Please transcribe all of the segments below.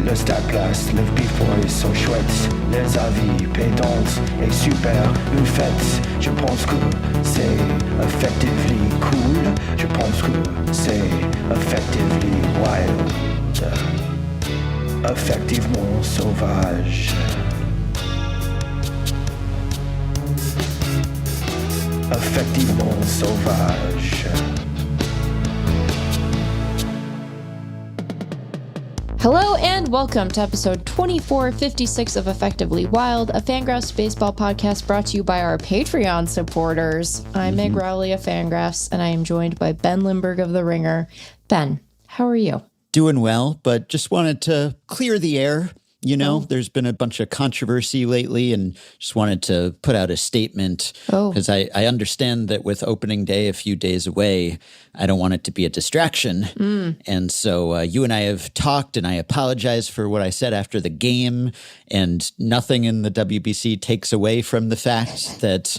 Le stade place, le before ils sont chouettes. Les avis pédantes et super une fête. Je pense que c'est effectively cool. Je pense que c'est effectively wild. Effectivement sauvage. Effectivement sauvage. Hello and welcome to episode 2456 of Effectively Wild, a FanGraphs baseball podcast brought to you by our Patreon supporters. I'm Meg Rowley of FanGraphs, and I am joined by Ben Lindbergh of The Ringer. Ben, how are you? Doing well, but just wanted to clear the air. You know, there's been a bunch of controversy lately and just wanted to put out a statement because I understand that with opening day a few days away, I don't want it to be a distraction. And so you and I have talked and I apologize for what I said after the game, and nothing in the WBC takes away from the fact that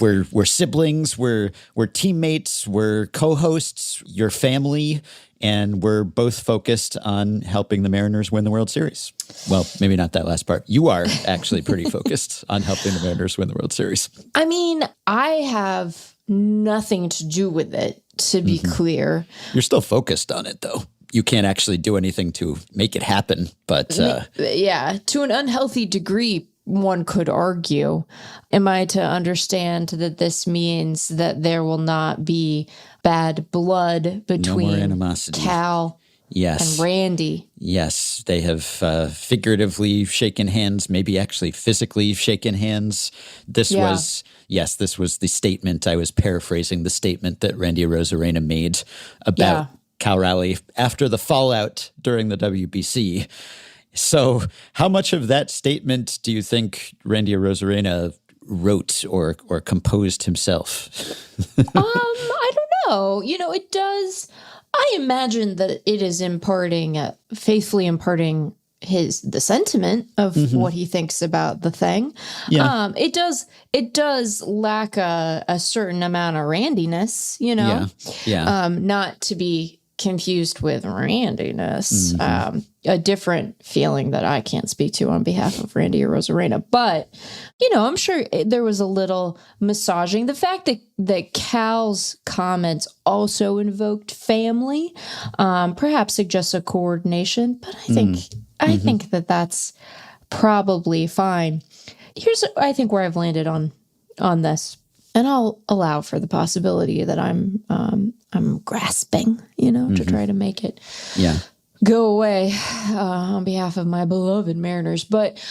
we're siblings, we're teammates, we're co-hosts, you're family. And we're both focused on helping the Mariners win the World Series. Well, maybe not that last part. You are actually pretty focused on helping the Mariners win the World Series. I mean, I have nothing to do with it, to be clear. You're still focused on it, though. You can't actually do anything to make it happen. But yeah, to an unhealthy degree, one could argue. Am I to understand that this means that there will not be bad blood between Cal and Randy? Yes, they have figuratively shaken hands, maybe actually physically shaken hands. This was the statement. I was paraphrasing the statement that Randy Arozarena made about Cal Raleigh after the fallout during the WBC. So how much of that statement do you think Randy Arozarena wrote or composed himself? I don't know. You know, it does. I imagine that it is faithfully imparting the sentiment of what he thinks about the thing. Yeah. It does lack a certain amount of Randiness, you know? Yeah. Not to be confused with Randiness, a different feeling that I can't speak to on behalf of Randy Arozarena. But, you know, I'm sure there was a little massaging. The fact that Cal's comments also invoked family perhaps suggests a coordination, but I think that that's probably fine. Here's, I think, where I've landed on this. And I'll allow for the possibility that I'm grasping, you know, to try to make it go away on behalf of my beloved Mariners. But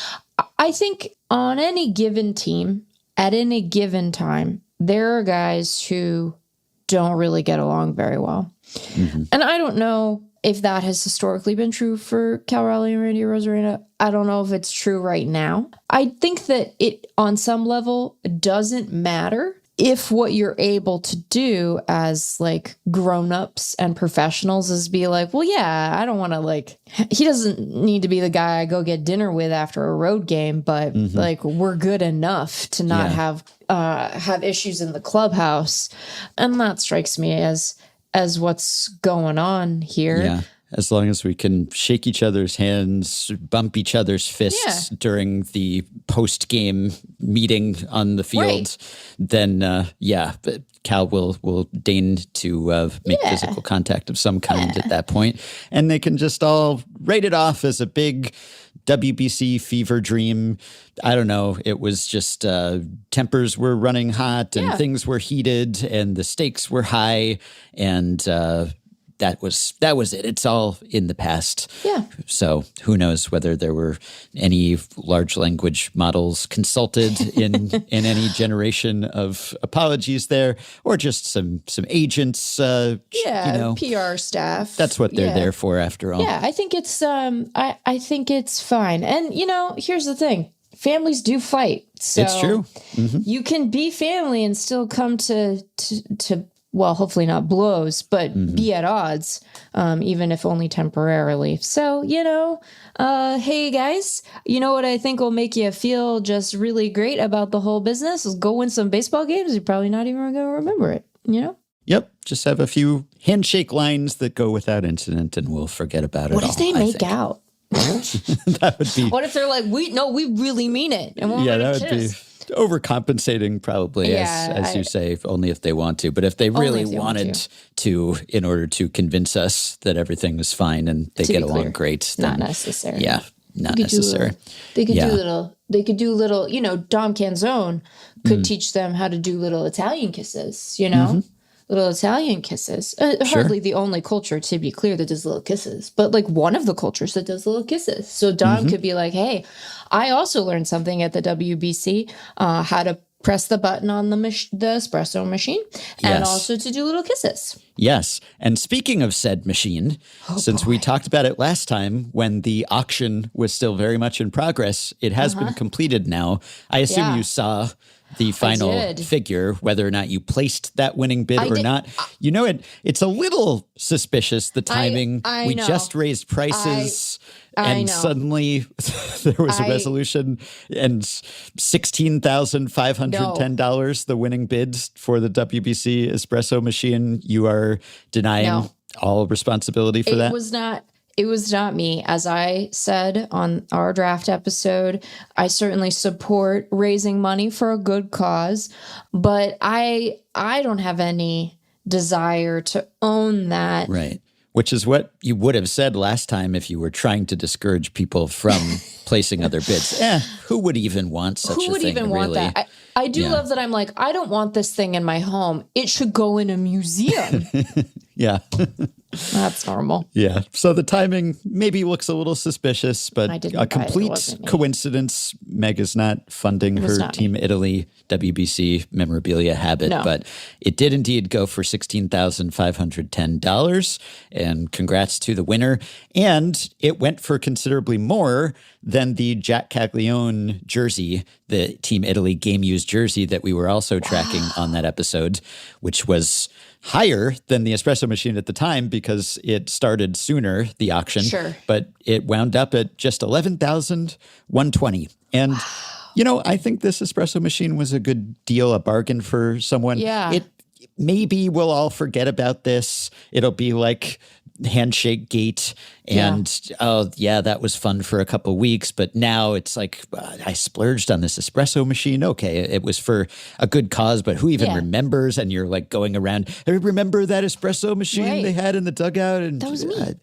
I think on any given team, at any given time, there are guys who don't really get along very well. And I don't know if that has historically been true for Cal Raleigh and Randy Arozarena. I don't know if it's true right now. I think that it, on some level, doesn't matter if what you're able to do as like grown-ups and professionals is be like, well, yeah, I don't want to he doesn't need to be the guy I go get dinner with after a road game, but like we're good enough to not have issues in the clubhouse. And that strikes me as what's going on here. Yeah. As long as we can shake each other's hands, bump each other's fists during the post-game meeting on the field, then but Cal will deign to make physical contact of some kind at that point. And they can just all write it off as a big WBC fever dream. I don't know. It was just tempers were running hot and things were heated and the stakes were high, and that was it. It's all in the past. Yeah. So who knows whether there were any large language models consulted in any generation of apologies there, or just some agents. PR staff. That's what they're there for, after all. Yeah, I think it's I think it's fine. And you know, here's the thing. Families do fight. So it's true. You can be family and still come to well, hopefully not blows, but be at odds, even if only temporarily. So, you know, hey guys, you know what I think will make you feel just really great about the whole business is go win some baseball games. You're probably not even going to remember it, you know? Yep. Just have a few handshake lines that go without incident and we'll forget about it all. What if they make out? That would be. What if they're like, we really mean it, and we're that gonna would kiss? be overcompensating, probably, as you say, only if they want to. But if they really wanted to, in order to convince us that everything is fine and they get along great, then, not necessary. Yeah, not necessary. They could do little. Dom Canzone could teach them how to do little Italian kisses. Little Italian kisses. Hardly the only culture, to be clear, that does little kisses, but like one of the cultures that does little kisses. So Dom could be like, hey, I also learned something at the WBC, how to press the button on the espresso machine and also to do little kisses. Yes. And speaking of said machine, since we talked about it last time when the auction was still very much in progress, it has been completed now. I assume you saw the final figure, whether or not you placed that winning bid or not. It's a little suspicious, the timing. We just raised prices and suddenly there was a resolution and $16,510, the winning bid for the WBC espresso machine. You are denying all responsibility for that? It was not me. As I said on our draft episode, I certainly support raising money for a good cause, but I don't have any desire to own that. Right. Which is what you would have said last time if you were trying to discourage people from placing other bids. Who would even want such a thing? Who would even want that? I do love that I'm like, I don't want this thing in my home. It should go in a museum. Yeah. That's normal. Yeah. So the timing maybe looks a little suspicious, but a complete coincidence. Meg is not funding her Team Italy WBC memorabilia habit, but it did indeed go for $16,510. And congrats to the winner. And it went for considerably more than the Jack Caglione jersey, the Team Italy game-used jersey that we were also tracking on that episode, which was higher than the espresso machine at the time because it started sooner, the auction. Sure. But it wound up at just $11,120. And, I think this espresso machine was a good deal, a bargain for someone. Yeah. Maybe we'll all forget about this. It'll be like Handshake Gate and that was fun for a couple of weeks, but now it's like I splurged on this espresso machine. Okay, it was for a good cause, but who even remembers? And you're like going around, hey, remember that espresso machine they had in the dugout? And that was me.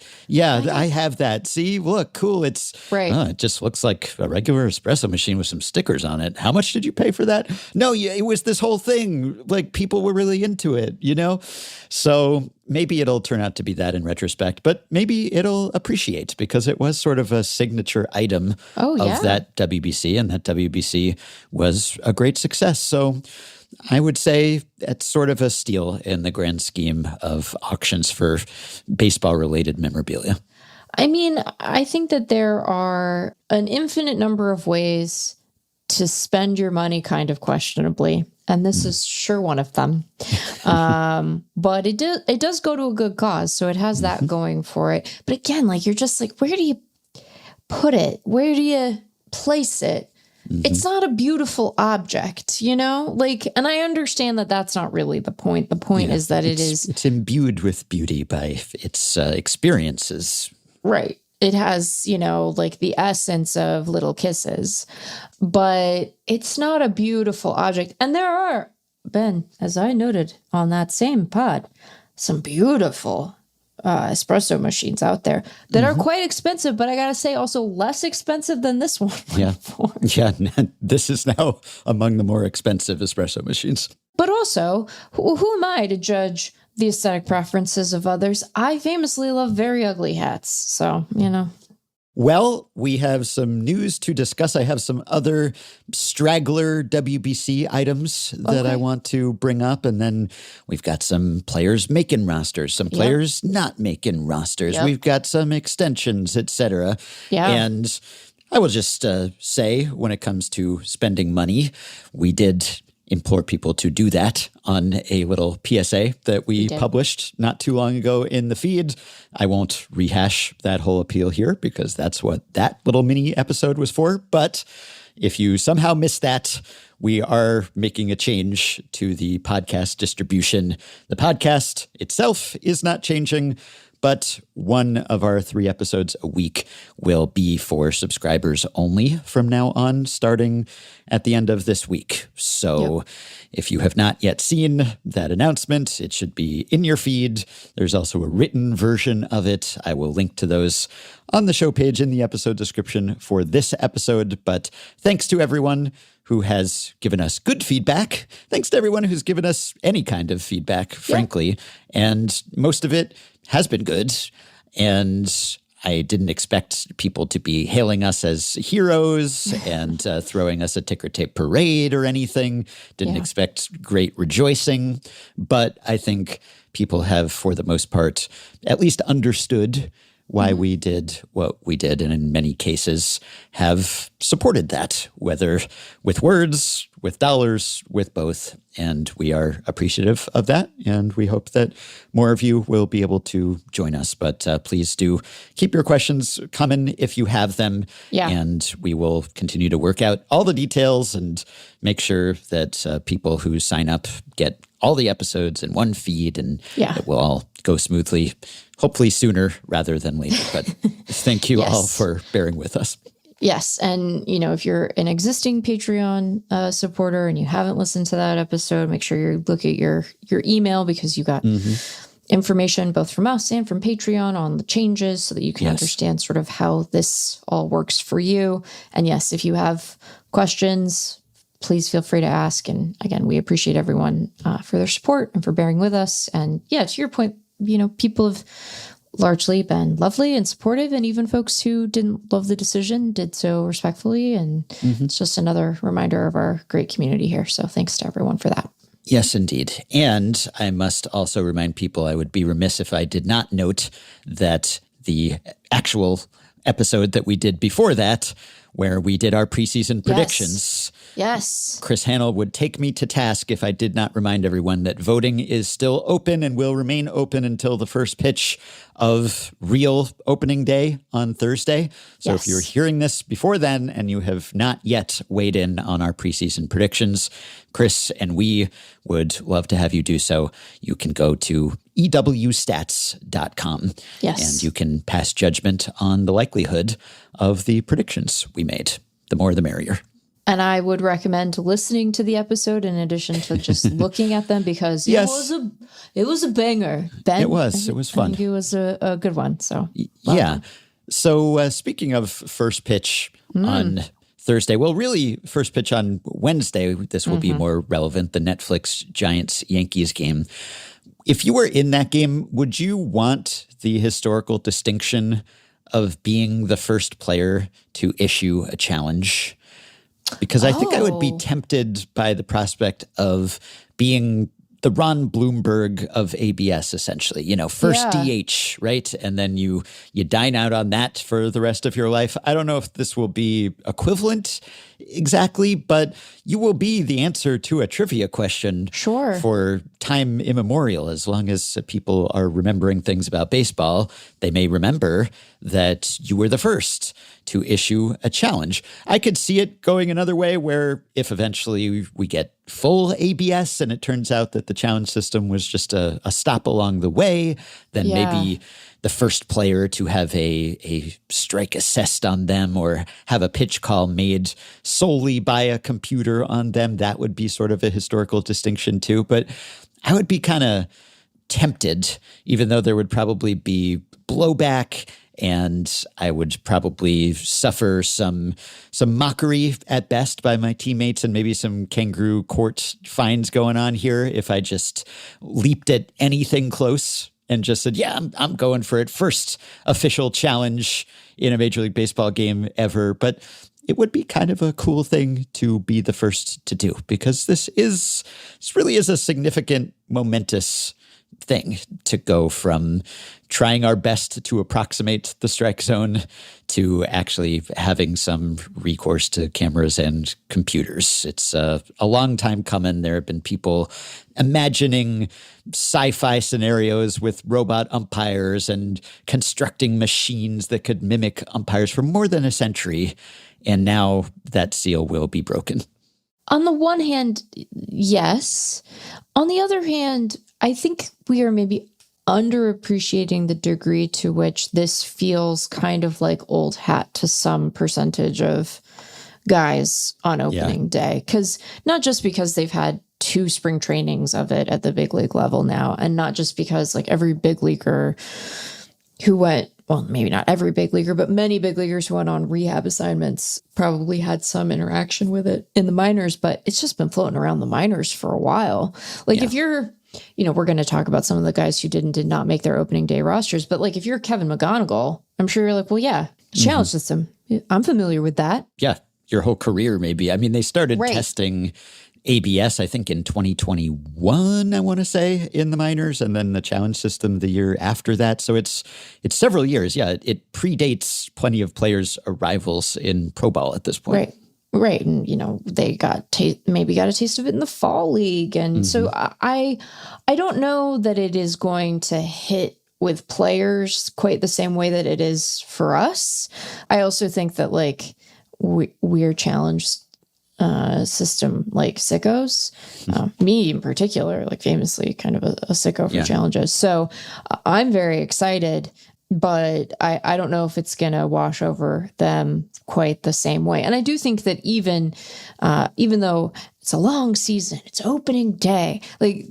I have that. See, look, cool. It's it just looks like a regular espresso machine with some stickers on it. How much did you pay for that? No, it was this whole thing. Like people were really into it, So maybe it'll turn out to be that in retrospect, but maybe it'll appreciate because it was sort of a signature item of that WBC, and that WBC was a great success. So I would say that's sort of a steal in the grand scheme of auctions for baseball-related memorabilia. I mean, I think that there are an infinite number of ways to spend your money kind of questionably. And this is sure one of them. But it does go to a good cause. So it has that going for it. But again, like, you're just like, where do you put it? Where do you place it? It's not a beautiful object, Like, and I understand that that's not really the point. The point is that it's imbued with beauty by its experiences. Right. It has, like the essence of little kisses, but it's not a beautiful object. And there are, Ben, as I noted on that same pod, some beautiful espresso machines out there that are quite expensive, but I got to say also less expensive than this one. Yeah. This is now among the more expensive espresso machines. But also, who am I to judge the aesthetic preferences of others? I famously love very ugly hats. So, Well, we have some news to discuss. I have some other straggler WBC items that I want to bring up. And then we've got some players making rosters, some players not making rosters. We've got some extensions, etc. Yeah. And I will just say, when it comes to spending money, we did implore people to do that on a little PSA that we published not too long ago in the feed. I won't rehash that whole appeal here because that's what that little mini episode was for. But if you somehow missed that, we are making a change to the podcast distribution. The podcast itself is not changing, but one of our 3 episodes a week will be for subscribers only from now on, starting at the end of this week. So if you have not yet seen that announcement, it should be in your feed. There's also a written version of it. I will link to those on the show page in the episode description for this episode. But thanks to everyone who has given us good feedback. Thanks to everyone who's given us any kind of feedback, frankly. And most of it has been good. And I didn't expect people to be hailing us as heroes and throwing us a ticker tape parade or anything. Didn't expect great rejoicing. But I think people have, for the most part, at least understood why we did what we did, and in many cases have supported that, whether with words, with dollars, with both. And we are appreciative of that, and we hope that more of you will be able to join us. But please do keep your questions coming if you have them, and we will continue to work out all the details and make sure that people who sign up get all the episodes in one feed, and it will all go smoothly, hopefully sooner rather than later. But thank you all for bearing with us. Yes. And, if you're an existing Patreon supporter and you haven't listened to that episode, make sure you look at your email, because you got information both from us and from Patreon on the changes so that you can understand sort of how this all works for you. And yes, if you have questions, please feel free to ask. And again, we appreciate everyone for their support and for bearing with us. And to your point, people have largely been lovely and supportive, and even folks who didn't love the decision did so respectfully. And it's just another reminder of our great community here. So thanks to everyone for that. Yes, indeed. And I must also remind people, I would be remiss if I did not note that the actual episode that we did before that, where we did our preseason predictions. Yes. Chris Hannell would take me to task if I did not remind everyone that voting is still open and will remain open until the first pitch of real opening day on Thursday. So if you're hearing this before then and you have not yet weighed in on our preseason predictions, Chris and we would love to have you do so. You can go to ewstats.com and you can pass judgment on the likelihood of the predictions we made. The more, the merrier. And I would recommend listening to the episode in addition to just looking at them, because it was a banger. Ben, it was fun. I think it was a good one. So So speaking of first pitch on Thursday, well, really first pitch on Wednesday. This will be more relevant. The Netflix Giants-Yankees game. If you were in that game, would you want the historical distinction of being the first player to issue a challenge? Because I think I would be tempted by the prospect of being the Ron Bloomberg of ABS, essentially, first DH, right? And then you dine out on that for the rest of your life. I don't know if this will be equivalent exactly, but you will be the answer to a trivia question for time immemorial. As long as people are remembering things about baseball, they may remember that you were the first to issue a challenge. I could see it going another way, where if eventually we get full ABS and it turns out that the challenge system was just a stop along the way, then maybe the first player to have a strike assessed on them or have a pitch call made solely by a computer on them, that would be sort of a historical distinction too. But I would be kind of tempted, even though there would probably be blowback and I would probably suffer some mockery at best by my teammates and maybe some kangaroo court fines going on here if I just leaped at anything close and just said, I'm going for it. First official challenge in a Major League Baseball game ever. But it would be kind of a cool thing to be the first to do, because this really is a significant, momentous thing to go from trying our best to approximate the strike zone to actually having some recourse to cameras and computers. It's a long time coming. There have been people imagining sci-fi scenarios with robot umpires and constructing machines that could mimic umpires for more than a century. And now that seal will be broken. On the one hand, yes. On the other hand, I think we are maybe underappreciating the degree to which this feels kind of like old hat to some percentage of guys on opening day. Because not just because they've had 2 spring trainings of it at the big league level now, and not just because like every big leaguer who went, well, maybe not every big leaguer, but many big leaguers who went on rehab assignments probably had some interaction with it in the minors, but it's just been floating around the minors for a while. Like if you're, we're going to talk about some of the guys who did not make their opening day rosters, but like if you're Kevin McGonigal, I'm sure you're like, well, yeah, challenge system. I'm familiar with that. Yeah. Your whole career, maybe. I mean, they started testing ABS, I think, in 2021, I want to say, in the minors, and then the challenge system the year after that. So it's several years. Yeah, it predates plenty of players' arrivals in pro ball at this point. Right. And, they maybe got a taste of it in the fall league. And so I don't know that it is going to hit with players quite the same way that it is for us. I also think that, like, we're challenged system like sickos, me in particular, like famously kind of a sicko for challenges. So I'm very excited, but I don't know if it's going to wash over them quite the same way. And I do think that even though it's a long season, it's opening day, like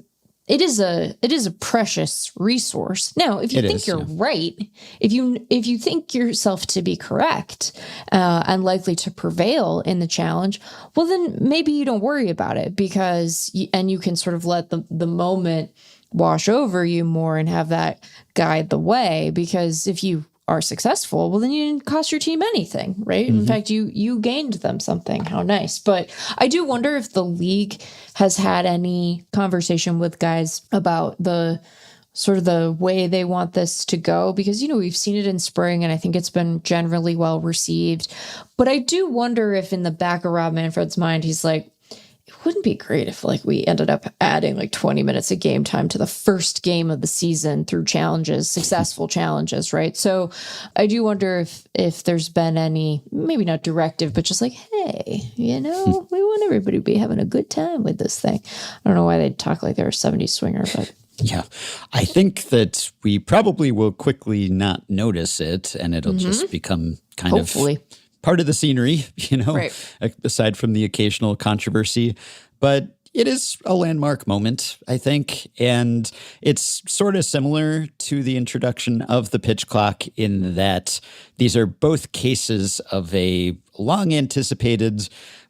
it is a precious resource. Now, if you think you're right, if you think yourself to be correct and likely to prevail in the challenge, well, then maybe you don't worry about it because you can sort of let the moment wash over you more and have that guide the way. Because if you are successful, well, then you didn't cost your team anything, right? In fact, you gained them something. How nice. But I do wonder if the league has had any conversation with guys about the sort of the way they want this to go, because, we've seen it in spring and I think it's been generally well received. But I do wonder if in the back of Rob Manfred's mind, he's like, it wouldn't be great if like we ended up adding like 20 minutes of game time to the first game of the season through challenges, successful challenges, right? So I do wonder if there's been any, maybe not directive, but just like, hey, we want everybody to be having a good time with this thing. I don't know why they'd talk like they're a 70s swinger, but... Yeah, I think that we probably will quickly not notice it and it'll just become kind of part of the scenery, aside from the occasional controversy. But it is a landmark moment, I think. And it's sort of similar to the introduction of the pitch clock in that these are both cases of a long anticipated,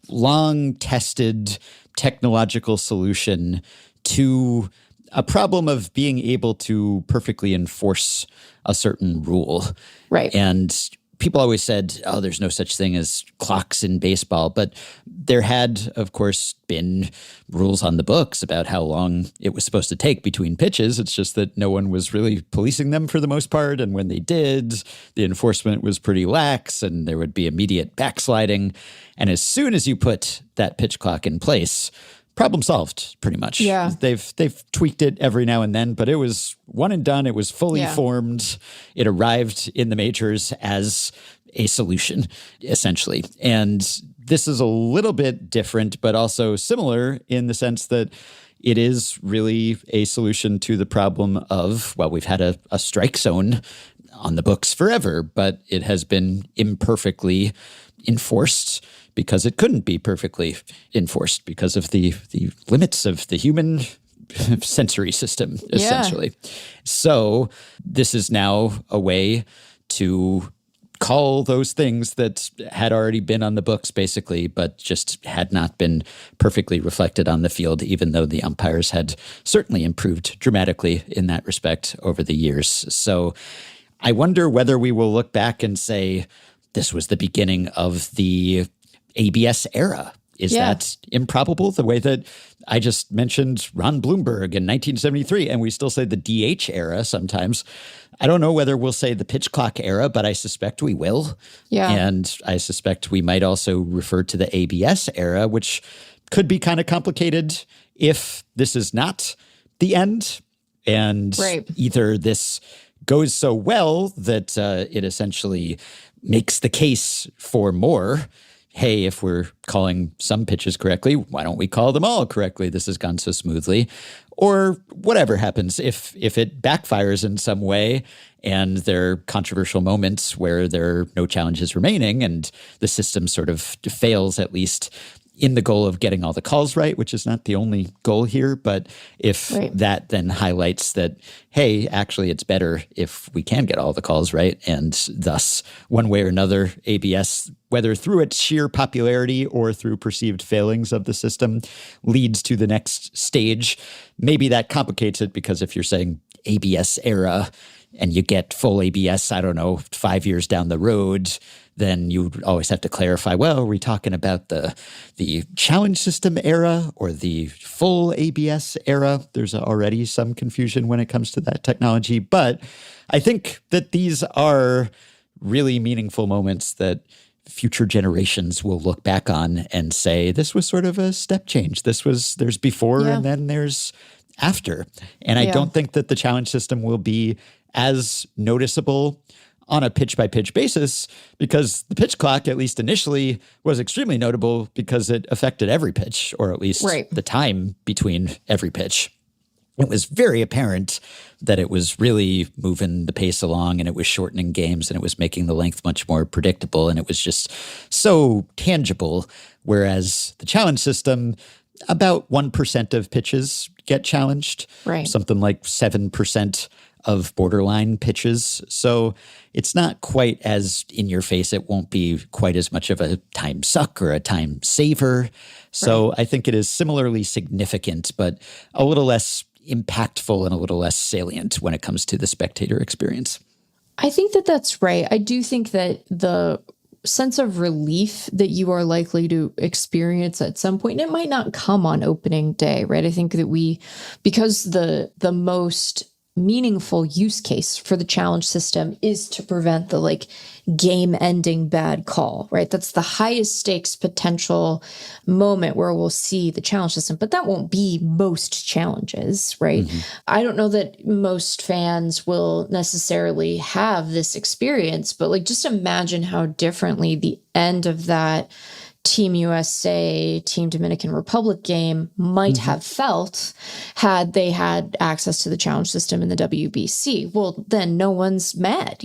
long tested technological solution to a problem of being able to perfectly enforce a certain rule. Right. And people always said, oh, there's no such thing as clocks in baseball. But there had, of course, been rules on the books about how long it was supposed to take between pitches. It's just that no one was really policing them for the most part. And when they did, the enforcement was pretty lax and there would be immediate backsliding. And as soon as you put that pitch clock in place, problem solved, pretty much. Yeah. They've tweaked it every now and then, but it was one and done. It was fully formed. It arrived in the majors as a solution, essentially. And this is a little bit different, but also similar in the sense that it is really a solution to the problem of, well, we've had a strike zone on the books forever, but it has been imperfectly enforced because it couldn't be perfectly enforced because of the limits of the human sensory system, essentially. So this is now a way to call those things that had already been on the books, basically, but just had not been perfectly reflected on the field, even though the umpires had certainly improved dramatically in that respect over the years. So I wonder whether we will look back and say, this was the beginning of the ABS era. Is that improbable? The way that I just mentioned Ron Bloomberg in 1973, and we still say the DH era sometimes. I don't know whether we'll say the pitch clock era, but I suspect we will. Yeah. And I suspect we might also refer to the ABS era, which could be kind of complicated if this is not the end. And either this goes so well that it essentially makes the case for more, hey, if we're calling some pitches correctly, why don't we call them all correctly? This has gone so smoothly. Or whatever happens, if it backfires in some way and there are controversial moments where there are no challenges remaining and the system sort of fails, at least in the goal of getting all the calls right, which is not the only goal here. But if that then highlights that, hey, actually it's better if we can get all the calls right. And thus, one way or another, ABS, whether through its sheer popularity or through perceived failings of the system, leads to the next stage. Maybe that complicates it, because if you're saying ABS era and you get full ABS, I don't know, 5 years down the road, then you would always have to clarify, well, are we talking about the challenge system era or the full ABS era? There's already some confusion when it comes to that technology. But I think that these are really meaningful moments that future generations will look back on and say, this was sort of a step change. There's before and then there's after. And I don't think that the challenge system will be as noticeable on a pitch-by-pitch basis, because the pitch clock, at least initially, was extremely notable because it affected every pitch, or at least the time between every pitch. It was very apparent that it was really moving the pace along, and it was shortening games, and it was making the length much more predictable, and it was just so tangible. Whereas the challenge system, about 1% of pitches get challenged, something like 7% of borderline pitches. So it's not quite as in your face. It won't be quite as much of a time suck or a time saver. So I think it is similarly significant, but a little less impactful and a little less salient when it comes to the spectator experience. I think that that's right. I do think that the sense of relief that you are likely to experience at some point, and it might not come on opening day, right? I think that because the most meaningful use case for the challenge system is to prevent the game ending bad call, right? That's the highest stakes potential moment where we'll see the challenge system, but that won't be most challenges, right? I don't know that most fans will necessarily have this experience, but just imagine how differently the end of that Team USA, Team Dominican Republic game might have felt had they had access to the challenge system in the WBC. Well, then no one's mad,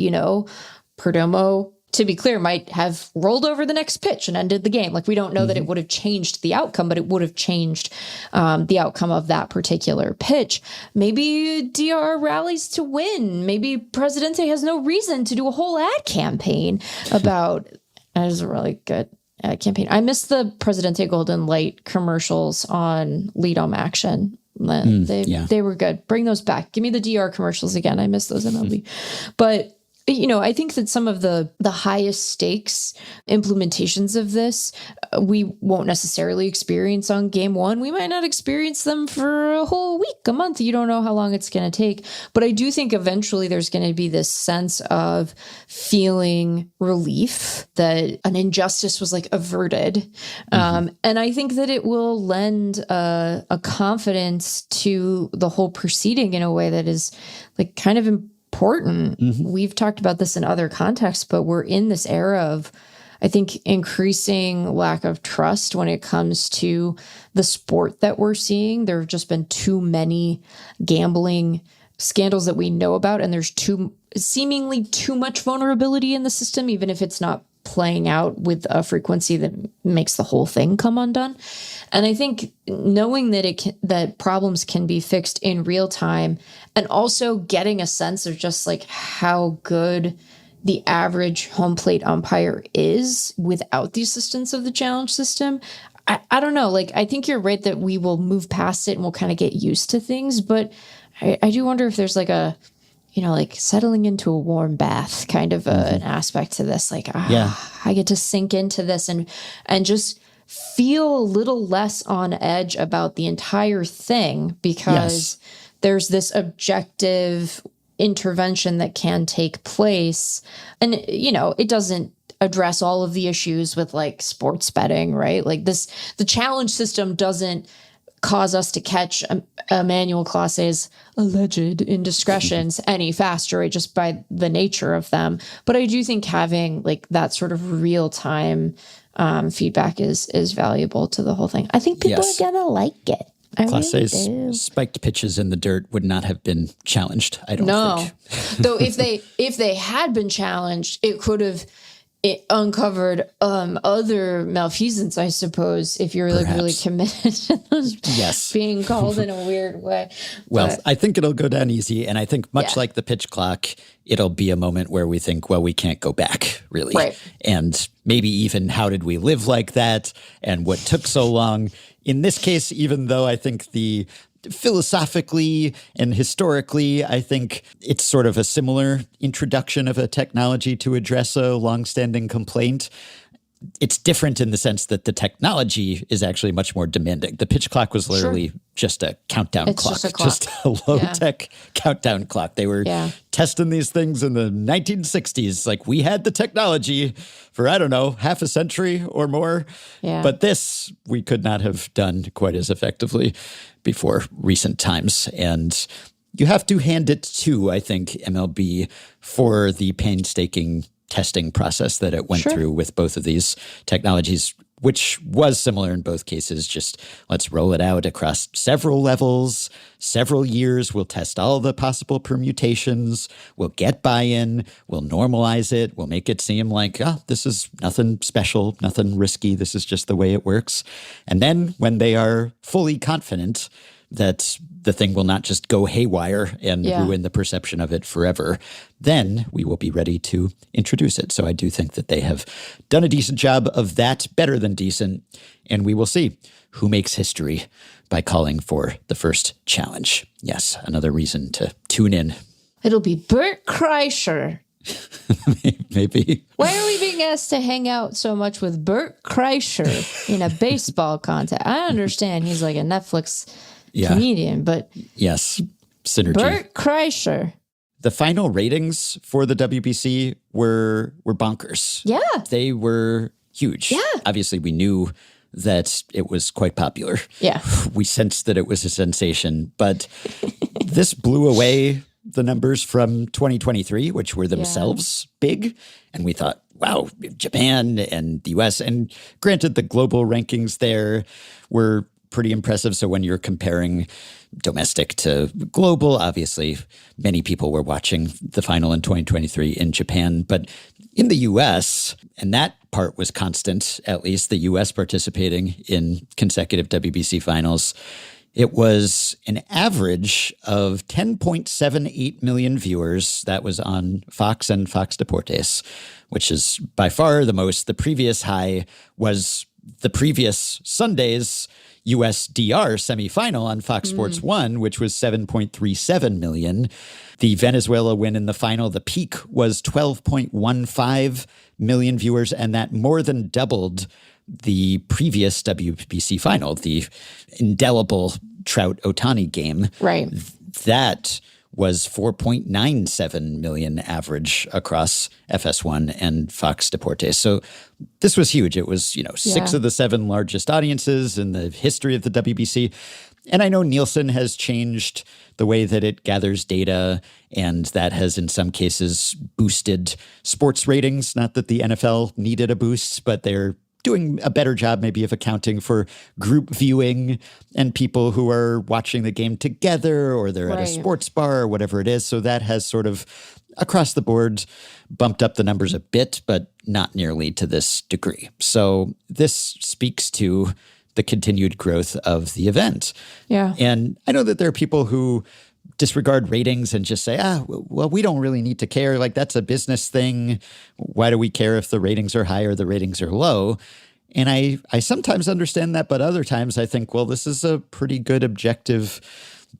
Perdomo, to be clear, might have rolled over the next pitch and ended the game. We don't know that it would have changed the outcome, but it would have changed the outcome of that particular pitch. Maybe DR rallies to win. Maybe Presidente has no reason to do a whole ad campaign about. That is a really good campaign. I miss the Presidente Golden Light commercials on Lead-Om Action. They were good. Bring those back. Give me the DR commercials again. I miss those MLB. But I think that some of the highest stakes implementations of this, we won't necessarily experience on game one. We might not experience them for a whole week, a month. You don't know how long it's going to take. But I do think eventually there's going to be this sense of feeling relief that an injustice was averted. And I think that it will lend a confidence to the whole proceeding in a way that is kind of important. We've talked about this in other contexts, but we're in this era of, I think, increasing lack of trust when it comes to the sport that we're seeing. There have just been too many gambling scandals that we know about, and there's seemingly too much vulnerability in the system, even if it's not playing out with a frequency that makes the whole thing come undone. And I think knowing that that problems can be fixed in real time, and also getting a sense of just how good the average home plate umpire is without the assistance of the challenge system. I don't know. I think you're right that we will move past it and we'll kind of get used to things. But I do wonder if there's settling into a warm bath kind of an aspect to this. I get to sink into this and just feel a little less on edge about the entire thing, because there's this objective intervention that can take place. And, it doesn't address all of the issues with sports betting, right? The challenge system doesn't cause us to catch Emmanuel Classe's alleged indiscretions any faster, right, just by the nature of them. But I do think having that sort of real-time feedback is valuable to the whole thing. I think people are going to like it. Class A's spiked pitches in the dirt would not have been challenged, I don't think. Though if they had been challenged, it could have uncovered other malfeasance, I suppose, if you're like really committed to those being called in a weird way. Well, I think it'll go down easy. And I think much like the pitch clock, it'll be a moment where we think, well, we can't go back, really. Right. And maybe even how did we live like that and what took so long? In this case, even though I think philosophically and historically, I think it's sort of a similar introduction of a technology to address a longstanding complaint. It's different in the sense that the technology is actually much more demanding. The pitch clock was literally just a countdown clock, just a low-tech countdown clock. They were testing these things in the 1960s. Like, we had the technology for, I don't know, half a century or more. Yeah. But this, we could not have done quite as effectively before recent times. And you have to hand it to, I think, MLB for the painstaking testing process that it went through with both of these technologies, which was similar in both cases. Just let's roll it out across several levels, several years. We'll test all the possible permutations. We'll get buy-in. We'll normalize it. We'll make it seem like, this is nothing special, nothing risky. This is just the way it works. And then when they are fully confident that the thing will not just go haywire and ruin the perception of it forever, then we will be ready to introduce it. So I do think that they have done a decent job of that, better than decent, and we will see who makes history by calling for the first challenge. Yes, another reason to tune in. It'll be Bert Kreischer. Maybe. Why are we being asked to hang out so much with Bert Kreischer in a baseball contest? I understand he's like a Netflix comedian, but yes, synergy. Bert Kreischer. The final ratings for the WBC were bonkers. Yeah. They were huge. Yeah. Obviously, we knew that it was quite popular. Yeah. We sensed that it was a sensation, but this blew away the numbers from 2023, which were themselves big. And we thought, wow, Japan and the US, and granted, the global rankings there were pretty impressive. So when you're comparing domestic to global, obviously many people were watching the final in 2023 in Japan. But in the US, and that part was constant, at least the US participating in consecutive WBC finals, it was an average of 10.78 million viewers. That was on Fox and Fox Deportes, which is by far the most. The previous high was the previous Sunday's US-DR semifinal on Fox Sports 1, which was 7.37 million. The Venezuela win in the final, the peak was 12.15 million viewers, and that more than doubled the previous WBC final, the indelible Trout-Ohtani game. Right. That was 4.97 million average across FS1 and Fox Deportes. So this was huge. It was, 6 of the 7 largest audiences in the history of the WBC. And I know Nielsen has changed the way that it gathers data, and that has in some cases boosted sports ratings. Not that the NFL needed a boost, but they're doing a better job maybe of accounting for group viewing and people who are watching the game together, or they're at a sports bar or whatever it is. So that has sort of across the board bumped up the numbers a bit, but not nearly to this degree. So this speaks to the continued growth of the event. Yeah. And I know that there are people who disregard ratings and just say, well, we don't really need to care. Like, that's a business thing. Why do we care if the ratings are high or the ratings are low? And I sometimes understand that, but other times I think, well, this is a pretty good objective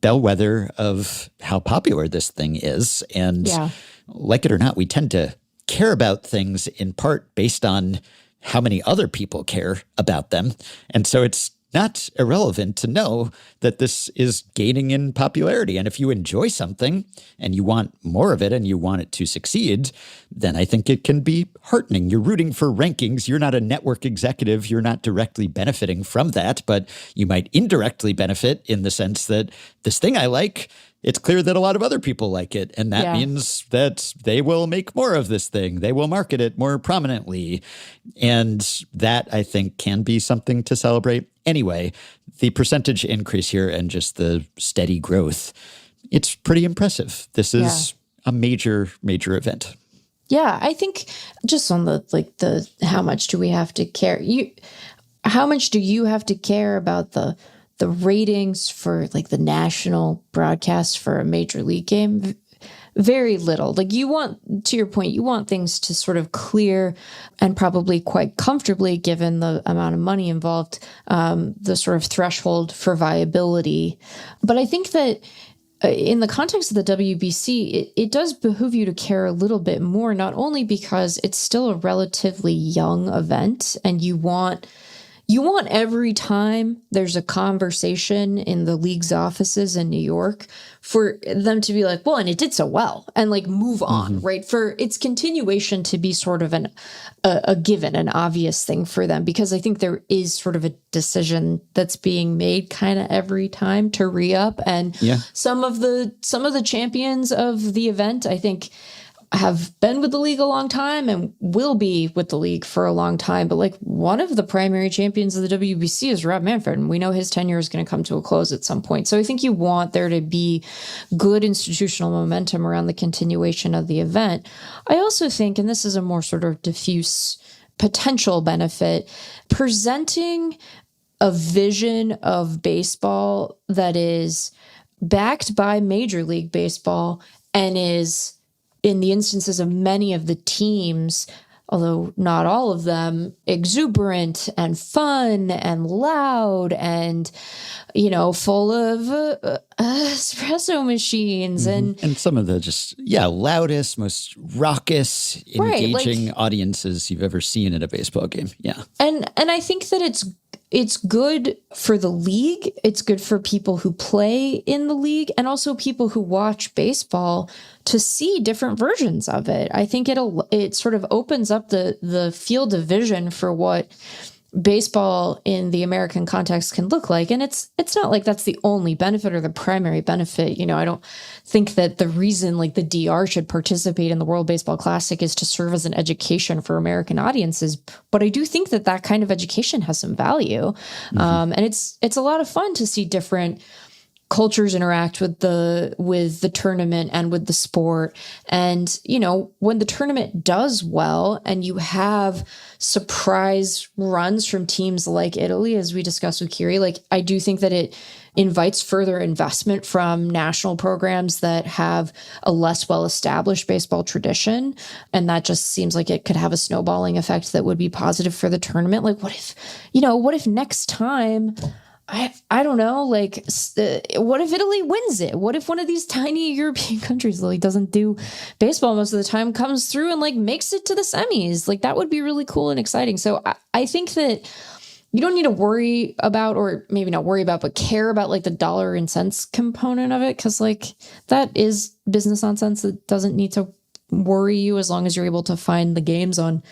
bellwether of how popular this thing is. And like it or not, we tend to care about things in part based on how many other people care about them. And so it's not irrelevant to know that this is gaining in popularity. And if you enjoy something and you want more of it and you want it to succeed, then I think it can be heartening. You're rooting for rankings. You're not a network executive. You're not directly benefiting from that, but you might indirectly benefit in the sense that this thing I like it's clear that a lot of other people like it. And that means that they will make more of this thing. They will market it more prominently. And that, I think, can be something to celebrate. Anyway, the percentage increase here and just the steady growth, it's pretty impressive. This is a major, major event. Yeah, I think just on the how much do we have to care? How much do you have to care about the ratings for like the national broadcast for a major league game? Very little. Like you want, to your point, you want things to sort of clear and probably quite comfortably, given the amount of money involved, the sort of threshold for viability. But I think that in the context of the WBC, it does behoove you to care a little bit more, not only because it's still a relatively young event and you want every time there's a conversation in the league's offices in New York for them to be like, well, and it did so well, and like move on, right? For its continuation to be sort of a given, an obvious thing for them, because I think there is sort of a decision that's being made kind of every time to re-up. And some of the champions of the event, I think, have been with the league a long time and will be with the league for a long time. But like one of the primary champions of the WBC is Rob Manfred, and we know his tenure is going to come to a close at some point. So I think you want there to be good institutional momentum around the continuation of the event. I also think, and this is a more sort of diffuse potential benefit, presenting a vision of baseball that is backed by Major League Baseball and is, in the instances of many of the teams, although not all of them, exuberant and fun and loud and, full of espresso machines and some of the just, loudest, most raucous, engaging audiences you've ever seen at a baseball game. Yeah. And I think that it's good for the league. It's good for people who play in the league and also people who watch baseball to see different versions of it. I think it sort of opens up the field of vision for what baseball in the American context can look like. And it's not like that's the only benefit or the primary benefit. I don't think that the reason like the DR should participate in the World Baseball Classic is to serve as an education for American audiences. But I do think that kind of education has some value. And it's a lot of fun to see different cultures interact with the tournament and with the sport. And, when the tournament does well and you have surprise runs from teams like Italy, as we discussed with Kiri, like I do think that it invites further investment from national programs that have a less well-established baseball tradition. And that just seems like it could have a snowballing effect that would be positive for the tournament. Like what if next time, I don't know, like, what if Italy wins it? What if one of these tiny European countries like doesn't do baseball most of the time, comes through and like makes it to the semis? Like that would be really cool and exciting. So I think that you don't need to worry about, or maybe not worry about, but care about like the dollar and cents component of it. Cause like that is business nonsense that doesn't need to worry you as long as you're able to find the games on.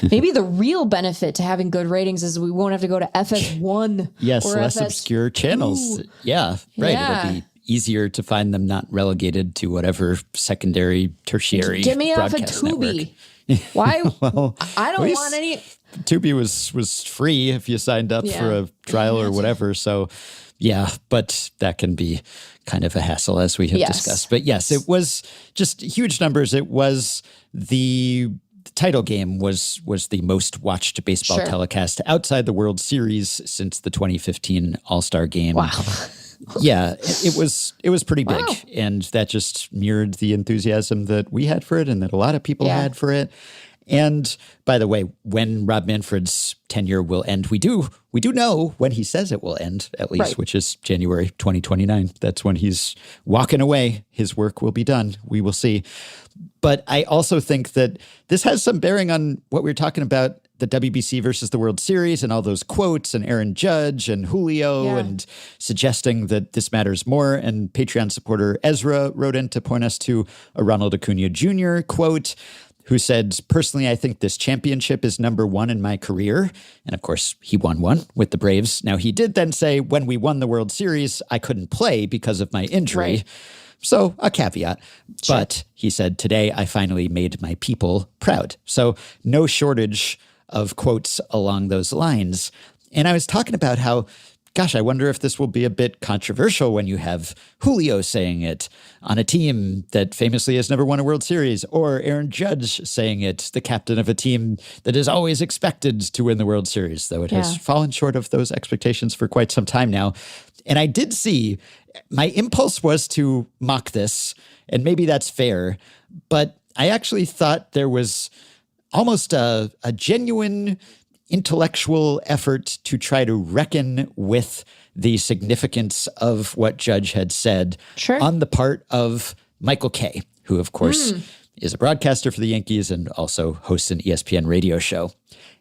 Maybe the real benefit to having good ratings is we won't have to go to FS1. Yes, or less obscure channels. Yeah, right. Yeah. It'll be easier to find them not relegated to whatever secondary, tertiary Get me off of broadcast Tubi. network. Why? Well, I don't want any. Tubi was free if you signed up for a trial or whatever. So, yeah, but that can be kind of a hassle, as we have discussed. But yes, it was just huge numbers. It was the title game was the most watched baseball telecast outside the World Series since the 2015 All-Star Game. Wow. Yeah, it was pretty big. Wow. And that just mirrored the enthusiasm that we had for it and that a lot of people had for it. And by the way, when Rob Manfred's tenure will end, we do know when he says it will end, at least, which is January 2029. That's when he's walking away. His work will be done. We will see. But I also think that this has some bearing on what we were talking about, the WBC versus the World Series and all those quotes and Aaron Judge and Julio and suggesting that this matters more. And Patreon supporter Ezra wrote in to point us to a Ronald Acuna Jr. quote, who said, personally, I think this championship is number one in my career. And of course, he won one with the Braves. Now, he did then say, when we won the World Series, I couldn't play because of my injury. So a caveat. Sure. But he said, today I finally made my people proud. So no shortage of quotes along those lines. And I was talking about how, gosh, I wonder if this will be a bit controversial when you have Julio saying it on a team that famously has never won a World Series, or Aaron Judge saying it, the captain of a team that is always expected to win the World Series, though it has fallen short of those expectations for quite some time now. And I did see, my impulse was to mock this, and maybe that's fair, but I actually thought there was almost a genuine intellectual effort to try to reckon with the significance of what Judge had said on the part of Michael Kay, who, of course, is a broadcaster for the Yankees and also hosts an ESPN radio show.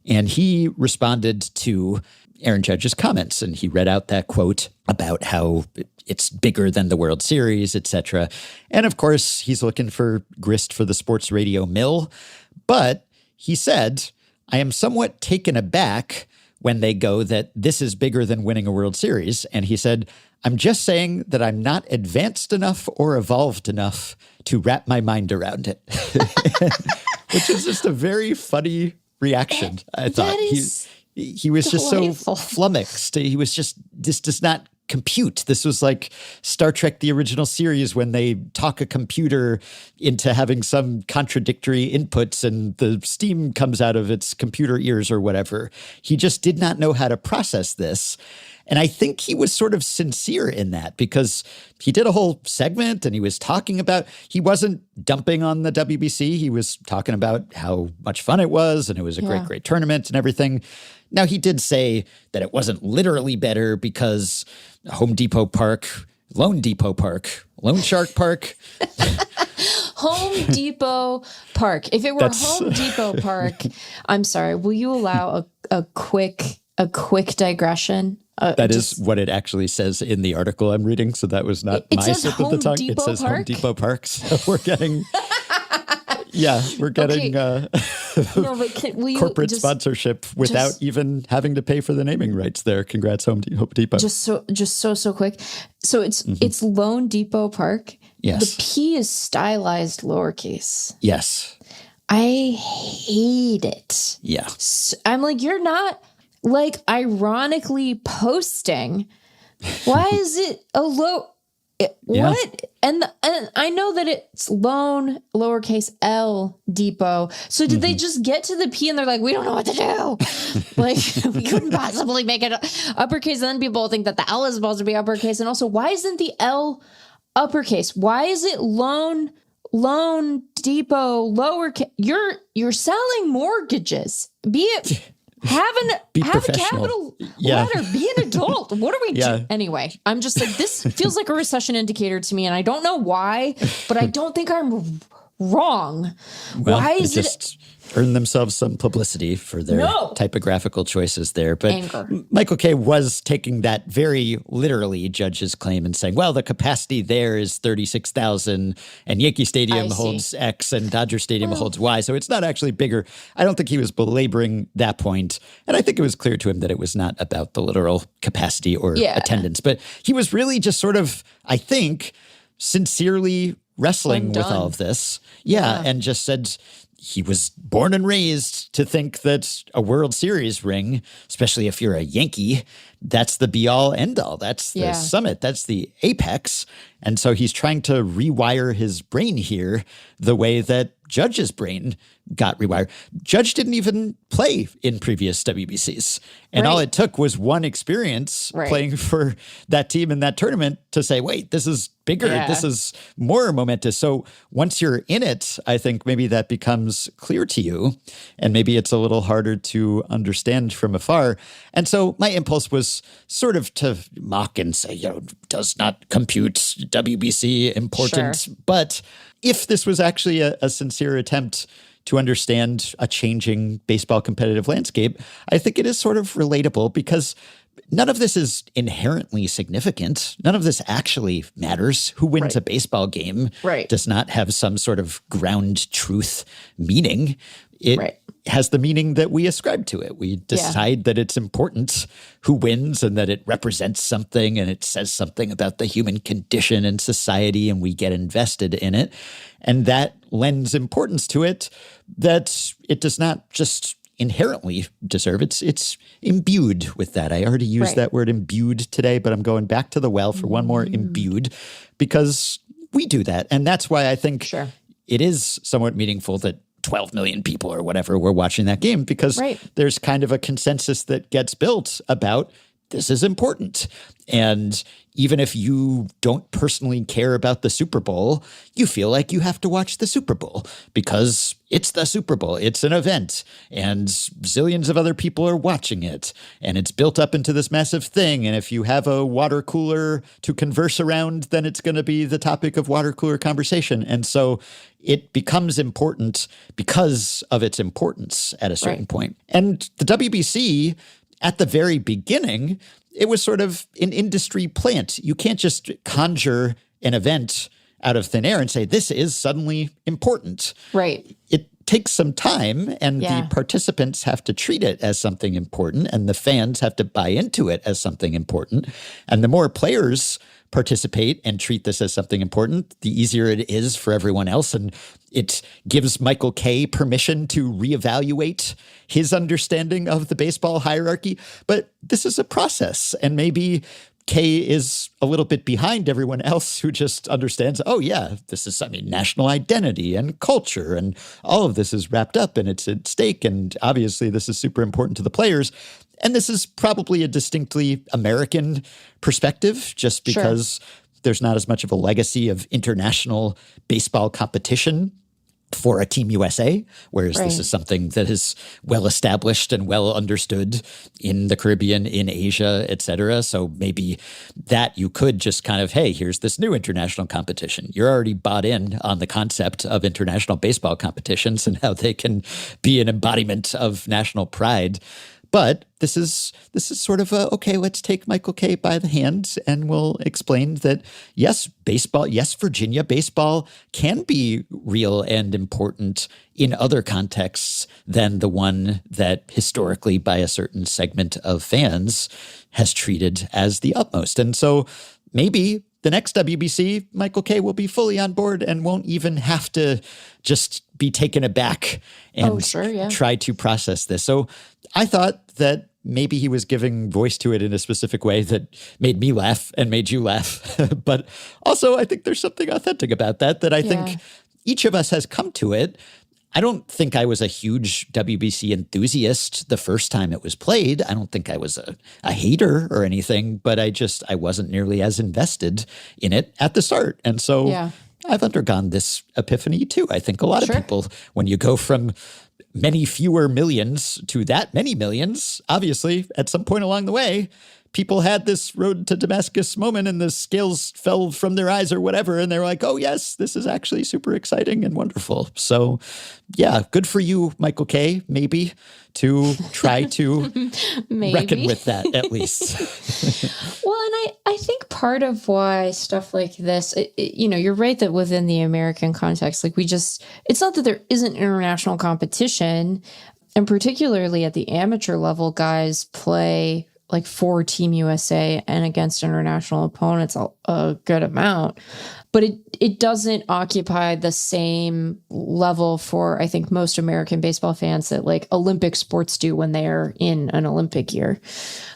And he responded to Aaron Judge's comments, and he read out that quote about how it's bigger than the World Series, etc. And, of course, he's looking for grist for the sports radio mill. But he said, I am somewhat taken aback when they go that this is bigger than winning a World Series. And he said, I'm just saying that I'm not advanced enough or evolved enough to wrap my mind around it. Which is just a very funny reaction, I thought. He was just so flummoxed. He was just, this does not compute. This was like Star Trek, the original series, when they talk a computer into having some contradictory inputs and the steam comes out of its computer ears or whatever. He just did not know how to process this. And I think he was sort of sincere in that, because he did a whole segment and he was talking about, he wasn't dumping on the WBC. He was talking about how much fun it was and it was a great, great tournament and everything. Now, he did say that it wasn't literally better because Home Depot Park, Lone Depot Park, Lone Shark Park. Home Depot Park. If it were Home Depot Park, I'm sorry, will you allow a quick digression? That is what it actually says in the article I'm reading. So that was not my slip of the tongue. It says Home Depot Park. So we're getting, corporate sponsorship without even having to pay for the naming rights there. Congrats, Home Depot. Just so quick. So it's Lone Depot Park. Yes. The P is stylized lowercase. Yes. I hate it. Yeah. So I'm like, you're not like ironically posting. Why is it a low? What? And I know that it's Lone lowercase L Depot. So did they just get to the P and they're like, we don't know what to do? Like, we couldn't possibly make it uppercase. And then people think that the L is supposed to be uppercase. And also, why isn't the L uppercase? Why is it Lone Depot lowercase? You're selling mortgages. Have a capital letter. Be an adult. What are we doing? Anyway, I'm just like, this feels like a recession indicator to me, and I don't know why, but I don't think I'm wrong. Well, why is just earn themselves some publicity for their typographical choices there. But Anger. Michael Kay was taking that very literally, Judge's claim, and saying, well, the capacity there is 36,000 and Yankee Stadium holds X and Dodger Stadium holds Y. So it's not actually bigger. I don't think he was belaboring that point. And I think it was clear to him that it was not about the literal capacity or attendance. But he was really just sort of, I think, sincerely wrestling with all of this. And just said he was born and raised to think that a World Series ring, especially if you're a Yankee, that's the be-all, end-all. That's the summit. That's the apex. And so he's trying to rewire his brain here the way that Judge's brain got rewired. Judge didn't even play in previous WBCs. And all it took was one experience playing for that team in that tournament to say, wait, this is bigger. This is more momentous. So once you're in it, I think maybe that becomes clear to you. And maybe it's a little harder to understand from afar. And so my impulse was sort of to mock and say, does not compute WBC important. Sure. But if this was actually a sincere attempt to understand a changing baseball competitive landscape, I think it is sort of relatable, because none of this is inherently significant. None of this actually matters. Who wins a baseball game does not have some sort of ground truth meaning. has the meaning that we ascribe to it. We decide that it's important who wins and that it represents something and it says something about the human condition and society, and we get invested in it. And that lends importance to it that it does not just inherently deserve. It's imbued with that. I already used that word imbued today, but I'm going back to the well for one more, imbued, because we do that. And that's why I think it is somewhat meaningful that 12 million people or whatever were watching that game, because there's kind of a consensus that gets built about this is important. And even if you don't personally care about the Super Bowl, you feel like you have to watch the Super Bowl because it's the Super Bowl. It's an event and zillions of other people are watching it and it's built up into this massive thing. And if you have a water cooler to converse around, then it's going to be the topic of water cooler conversation. And so it becomes important because of its importance at a certain point. And the WBC, at the very beginning, it was sort of an industry plant. You can't just conjure an event out of thin air and say, this is suddenly important. Right. It takes some time, and the participants have to treat it as something important, and the fans have to buy into it as something important. And the more players participate and treat this as something important, the easier it is for everyone else. And it gives Michael Kay permission to reevaluate his understanding of the baseball hierarchy. But this is a process, and maybe Kay is a little bit behind everyone else who just understands, oh yeah, this is, national identity and culture, and all of this is wrapped up and it's at stake. And obviously this is super important to the players. And this is probably a distinctly American perspective, just because there's not as much of a legacy of international baseball competition for a Team USA, whereas this is something that is well established and well understood in the Caribbean, in Asia, et cetera. So maybe that you could just kind of, hey, here's this new international competition. You're already bought in on the concept of international baseball competitions and how they can be an embodiment of national pride. But this is sort of a, okay, let's take Michael Kay by the hand and we'll explain that, yes, baseball, yes, Virginia baseball can be real and important in other contexts than the one that historically by a certain segment of fans has treated as the utmost. And so maybe the next WBC, Michael Kay will be fully on board and won't even have to just be taken aback and try to process this. So I thought that maybe he was giving voice to it in a specific way that made me laugh and made you laugh. But also I think there's something authentic about that I think each of us has come to it. I don't think I was a huge WBC enthusiast the first time it was played. I don't think I was a hater or anything, but I wasn't nearly as invested in it at the start. And so I've undergone this epiphany too. I think a lot of people, when you go from many fewer millions to that many millions, obviously at some point along the way, people had this road to Damascus moment and the scales fell from their eyes or whatever. And they were like, oh yes, this is actually super exciting and wonderful. So yeah, good for you, Michael Kay, maybe to try to reckon with that at least. Well, and I think part of why stuff like this, you're right that within the American context, it's not that there isn't international competition, and particularly at the amateur level, guys play like for Team USA and against international opponents a good amount. But it doesn't occupy the same level for, I think, most American baseball fans that like Olympic sports do when they're in an Olympic year.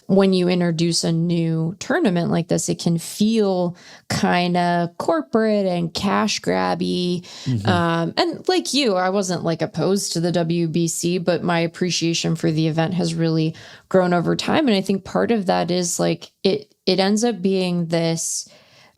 When you introduce a new tournament like this, it can feel kind of corporate and cash grabby. And like you, I wasn't like opposed to the WBC, but my appreciation for the event has really grown over time. And I think part of that is like it ends up being this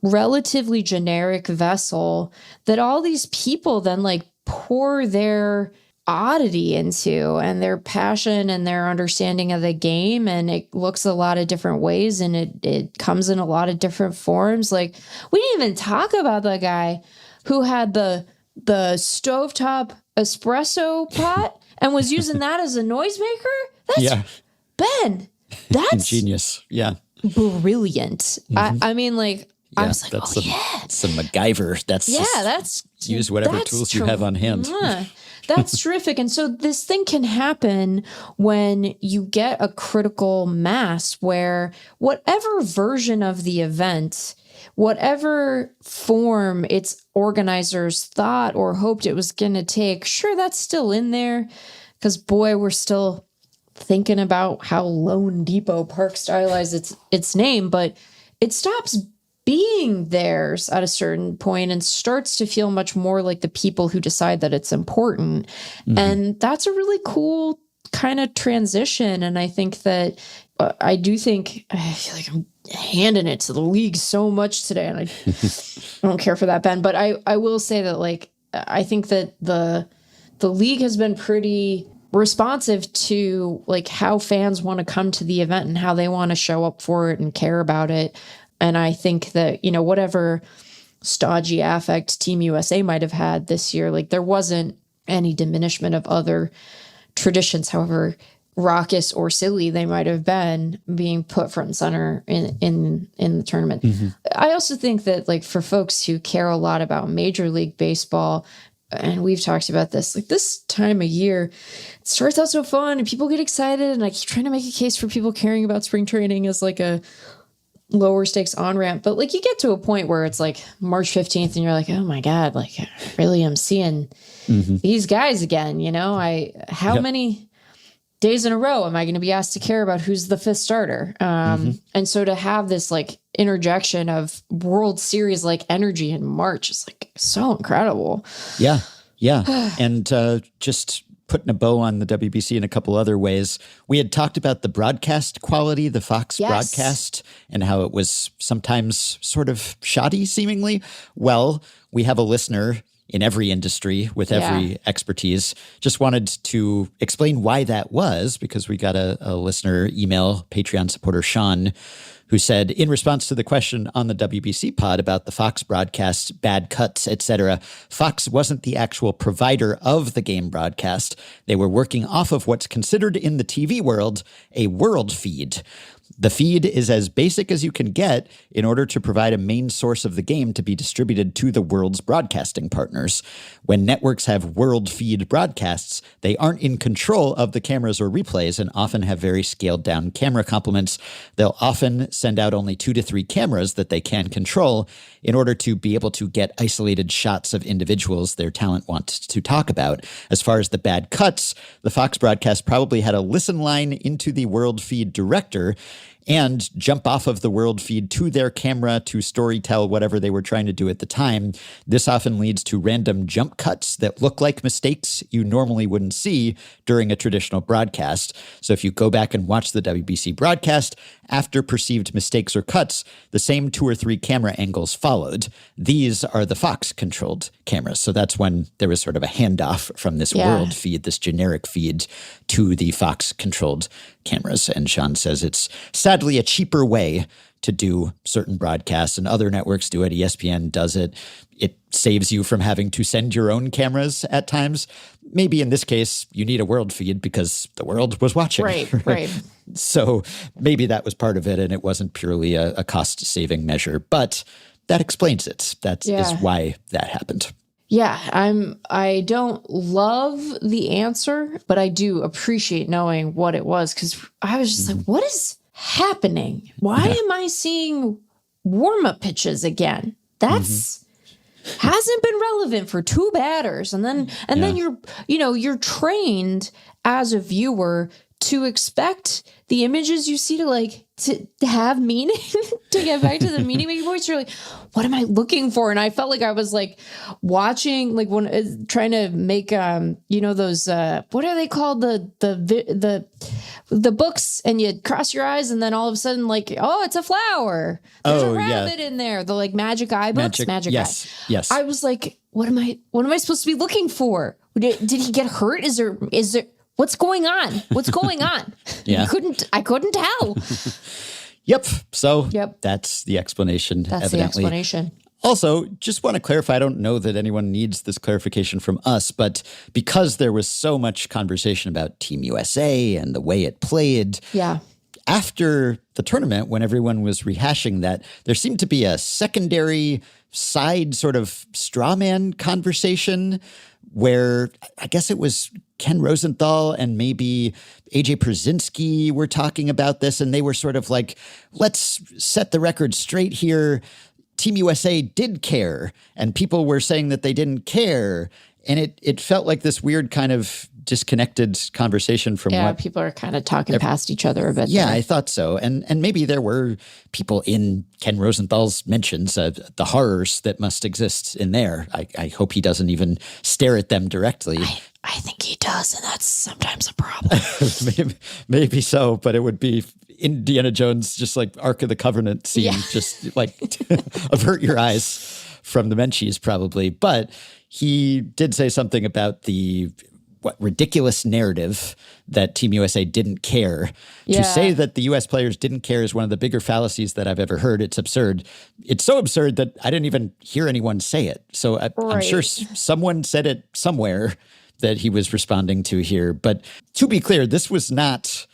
relatively generic vessel that all these people then like pour their oddity into and their passion and their understanding of the game. And it looks a lot of different ways and it comes in a lot of different forms. Like we didn't even talk about the guy who had the stovetop espresso pot and was using that as a noisemaker. That's Ben. That's genius. Yeah. Brilliant. I mean, like, I was like, that's some MacGyver. That's use whatever tools you have on hand. That's terrific. And so this thing can happen when you get a critical mass where whatever version of the event, whatever form its organizers thought or hoped it was going to take, sure, that's still in there. Because, boy, we're still thinking about how Lone Depot Park stylized its name, but it stops being theirs at a certain point and starts to feel much more like the people who decide that it's important. Mm-hmm. And that's a really cool kind of transition. And I think that I feel like I'm handing it to the league so much today, and I don't care for that, Ben. But I will say that, like, I think that the league has been pretty responsive to like how fans want to come to the event and how they want to show up for it and care about it. And I think that, whatever stodgy affect Team USA might have had this year, like there wasn't any diminishment of other traditions, however raucous or silly they might have been, being put front and center in the tournament. Mm-hmm. I also think that, like, for folks who care a lot about Major League Baseball, and we've talked about this, like this time of year, it starts out so fun and people get excited. And I keep trying to make a case for people caring about spring training as like a lower stakes on ramp. But like you get to a point where it's like March 15th and you're like, oh my God, like I really am seeing these guys again. How many days in a row am I going to be asked to care about who's the fifth starter? And so to have this like interjection of World Series like energy in March is like so incredible. Yeah. And just putting a bow on the WBC in a couple other ways, we had talked about the broadcast quality, the Fox broadcast, and how it was sometimes sort of shoddy seemingly. Well, we have a listener in every industry with every expertise. Just wanted to explain why that was, because we got a listener email, Patreon supporter Sean, who said, in response to the question on the WBC pod about the Fox broadcast, bad cuts, etc., Fox wasn't the actual provider of the game broadcast. They were working off of what's considered in the TV world a world feed. The feed is as basic as you can get in order to provide a main source of the game to be distributed to the world's broadcasting partners. When networks have world feed broadcasts, they aren't in control of the cameras or replays and often have very scaled down camera complements. They'll often send out only 2 to 3 cameras that they can control in order to be able to get isolated shots of individuals their talent wants to talk about. As far as the bad cuts, the Fox broadcast probably had a listen line into the world feed director and jump off of the world feed to their camera to storytell whatever they were trying to do at the time. This often leads to random jump cuts that look like mistakes you normally wouldn't see during a traditional broadcast. So if you go back and watch the WBC broadcast, after perceived mistakes or cuts, the same 2 or 3 camera angles followed. These are the Fox-controlled cameras. So that's when there was sort of a handoff from this world feed, this generic feed, to the Fox-controlled cameras. And Sean says it's sadly a cheaper way to do certain broadcasts, and other networks do it. ESPN does it. It saves you from having to send your own cameras at times. Maybe in this case, you need a world feed because the world was watching. Right. So maybe that was part of it, and it wasn't purely a cost-saving measure. But that explains it. That is why that happened. Yeah, I don't love the answer, but I do appreciate knowing what it was, because I was just like, what is happening? Why am I seeing warm-up pitches again? That's hasn't been relevant for 2 batters. And then you're trained as a viewer to expect the images you see to have meaning, to get back to the meaning making points. You're like, what am I looking for? And I felt like I was like watching, like when trying to make, those, what are they called? The books, and you cross your eyes and then all of a sudden like, oh, it's a flower. There's a rabbit in there. The like magic eye books, magic eye. Yes. I was like, what am I supposed to be looking for? Did he get hurt? Is there, what's going on? What's going on? Yeah. I couldn't tell. Yep. So that's the explanation. That's evidently. the explanation. Also, just want to clarify, I don't know that anyone needs this clarification from us, but because there was so much conversation about Team USA and the way it played, after the tournament, when everyone was rehashing that, there seemed to be a secondary side sort of straw man conversation where I guess it was Ken Rosenthal and maybe AJ Przinsky were talking about this, and they were sort of like, let's set the record straight here. Team USA did care, and people were saying that they didn't care. And it felt like this weird kind of disconnected conversation from what people are kind of talking past each other a bit. Yeah, I thought so. And maybe there were people in Ken Rosenthal's mentions, the horrors that must exist in there. I hope he doesn't even stare at them directly. I think he does, and that's sometimes a problem. maybe so, but it would be Indiana Jones, just like Ark of the Covenant scene, just like avert your eyes from the Menchies probably. But he did say something about the ridiculous narrative that Team USA didn't care. Yeah. To say that the US players didn't care is one of the bigger fallacies that I've ever heard. It's absurd. It's so absurd that I didn't even hear anyone say it. So I'm sure someone said it somewhere that he was responding to here. But to be clear, this was not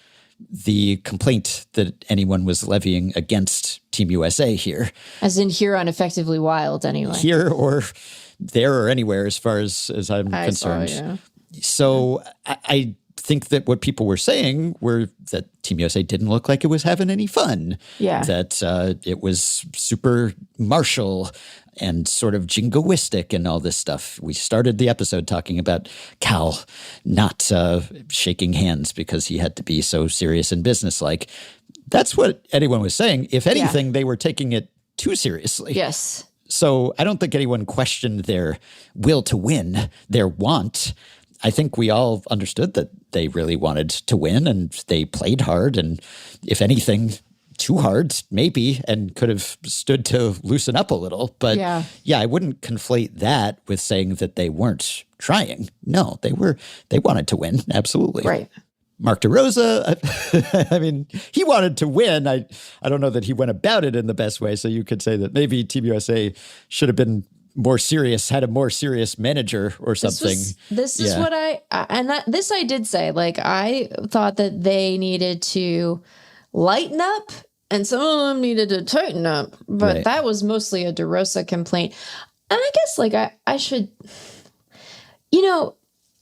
the complaint that anyone was levying against Team USA here. As in here on Effectively Wild, anyway. Here or there or anywhere, as far as I'm concerned. So I think that what people were saying were that Team USA didn't look like it was having any fun. Yeah. That it was super martial and sort of jingoistic and all this stuff. We started the episode talking about Cal not shaking hands because he had to be so serious and businesslike. That's what anyone was saying. If anything, they were taking it too seriously. Yes. So I don't think anyone questioned their will to win, their want. I think we all understood that they really wanted to win and they played hard and, if anything, too hard, maybe, and could have stood to loosen up a little. But I wouldn't conflate that with saying that they weren't trying. No, they wanted to win. Absolutely. Right. Mark DeRosa, I mean, he wanted to win. I don't know that he went about it in the best way. So you could say that maybe Team USA should have been more serious, had a more serious manager or something. This is what I did say. Like, I thought that they needed to lighten up and some of them needed to tighten up. But that was mostly a DeRosa complaint. And I guess, like, I should,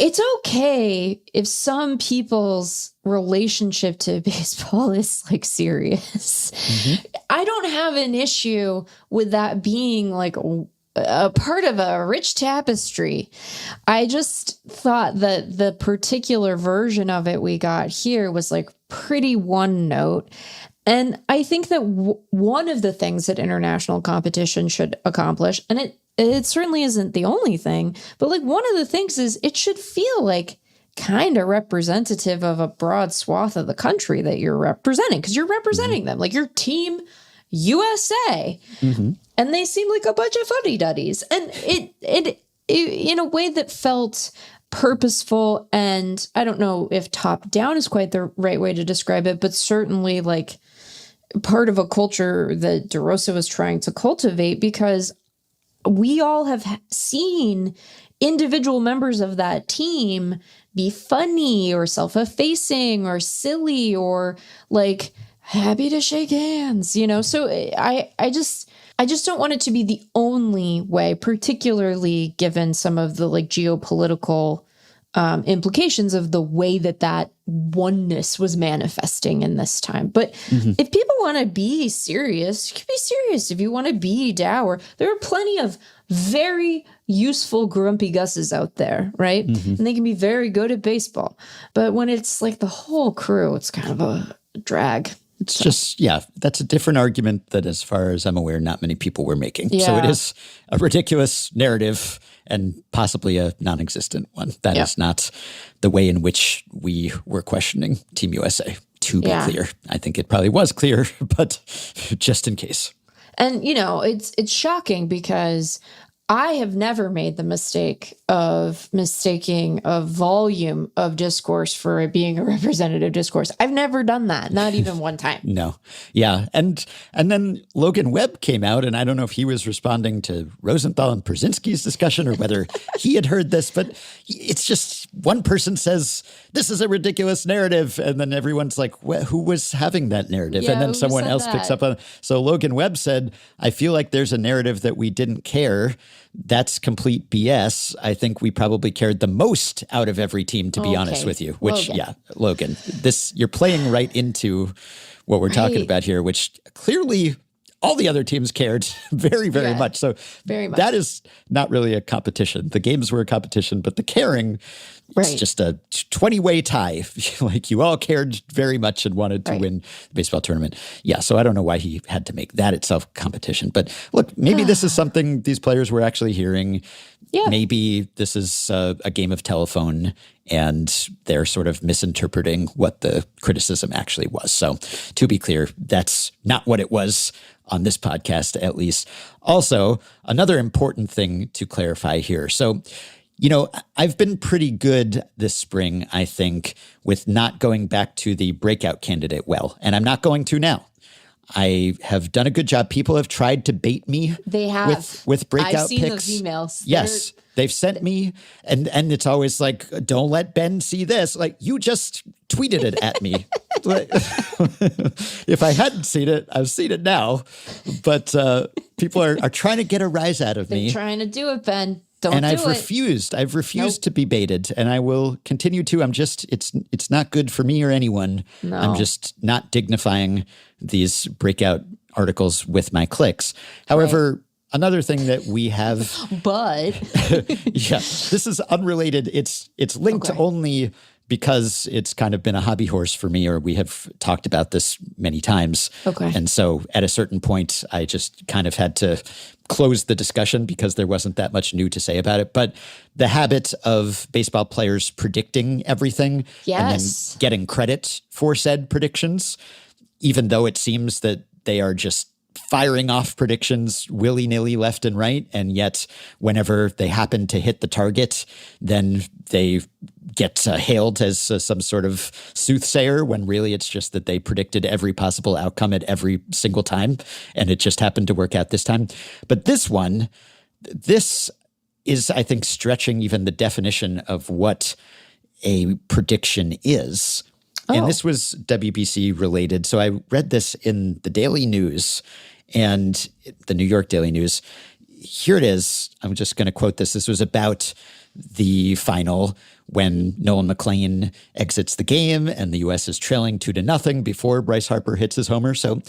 it's okay if some people's relationship to baseball is like serious. Mm-hmm. I don't have an issue with that being like a part of a rich tapestry. I just thought that the particular version of it we got here was like pretty one note. And I think that one of the things that international competition should accomplish, and it certainly isn't the only thing, but like one of the things is it should feel like kind of representative of a broad swath of the country that you're representing, because you're representing them, like your Team USA. Mm-hmm. And they seem like a bunch of fuddy-duddies. And it in a way that felt purposeful, and I don't know if top down is quite the right way to describe it, but certainly like part of a culture that DeRosa was trying to cultivate, because we all have seen individual members of that team be funny or self-effacing or silly or like happy to shake hands, So I just don't want it to be the only way, particularly given some of the like geopolitical implications of the way that oneness was manifesting in this time. But if people want to be serious, you can be serious. If you want to be dour, there are plenty of very useful grumpy Gusses out there, right? Mm-hmm. And they can be very good at baseball. But when it's like the whole crew, it's kind of a drag. It's just, that's a different argument that, as far as I'm aware, not many people were making. Yeah. So it is a ridiculous narrative and possibly a non-existent one. That is not the way in which we were questioning Team USA, to be clear. I think it probably was clear, but just in case. And, it's shocking because I have never made the mistake of mistaking a volume of discourse for it being a representative discourse. I've never done that, not even one time. No. Yeah. And then Logan Webb came out, and I don't know if he was responding to Rosenthal and Brzezinski's discussion or whether he had heard this, but it's just one person says, this is a ridiculous narrative. And then everyone's like, who was having that narrative? Yeah, and then someone else picks up on it. So Logan Webb said, I feel like there's a narrative that we didn't care. That's complete BS. I think we probably cared the most out of every team, to be honest with you. Which, Logan, you're playing right into what we're talking about here, which clearly all the other teams cared very, very much. So that is not really a competition. The games were a competition, but the caring, it's just a 20-way tie. Like you all cared very much and wanted to win the baseball tournament. Yeah, so I don't know why he had to make that itself competition. But look, maybe this is something these players were actually hearing. Yeah. Maybe this is a game of telephone and they're sort of misinterpreting what the criticism actually was. So to be clear, that's not what it was on this podcast, at least. Also, another important thing to clarify here. So, I've been pretty good this spring, I think, with not going back to the breakout candidate well, and I'm not going to now. I have done a good job. People have tried to bait me. They have with breakout picks. I've seen those emails. Yes, they've sent me, and it's always like, "Don't let Ben see this." Like you just tweeted it at me. If I hadn't seen it, I've seen it now. But people are trying to get a rise out of me. They're trying to do it, Ben. I've refused. I've refused to be baited, and I will continue to. It's not good for me or anyone. No. I'm just not dignifying these breakout articles with my clicks. However, another thing that we have, but this is unrelated. It's linked only because it's kind of been a hobby horse for me, or we have talked about this many times. Okay. And so at a certain point, I just kind of had to close the discussion because there wasn't that much new to say about it. But the habit of baseball players predicting everything and then getting credit for said predictions, even though it seems that they are just firing off predictions willy-nilly left and right, and yet whenever they happen to hit the target, then they get hailed as some sort of soothsayer, when really it's just that they predicted every possible outcome at every single time, and it just happened to work out this time. But this is, I think, stretching even the definition of what a prediction is. And this was WBC related. So I read this in the Daily News and the New York Daily News. Here it is. I'm just going to quote this. This was about the final when Nolan McLean exits the game and the U.S. is trailing 2-0 before Bryce Harper hits his homer. So,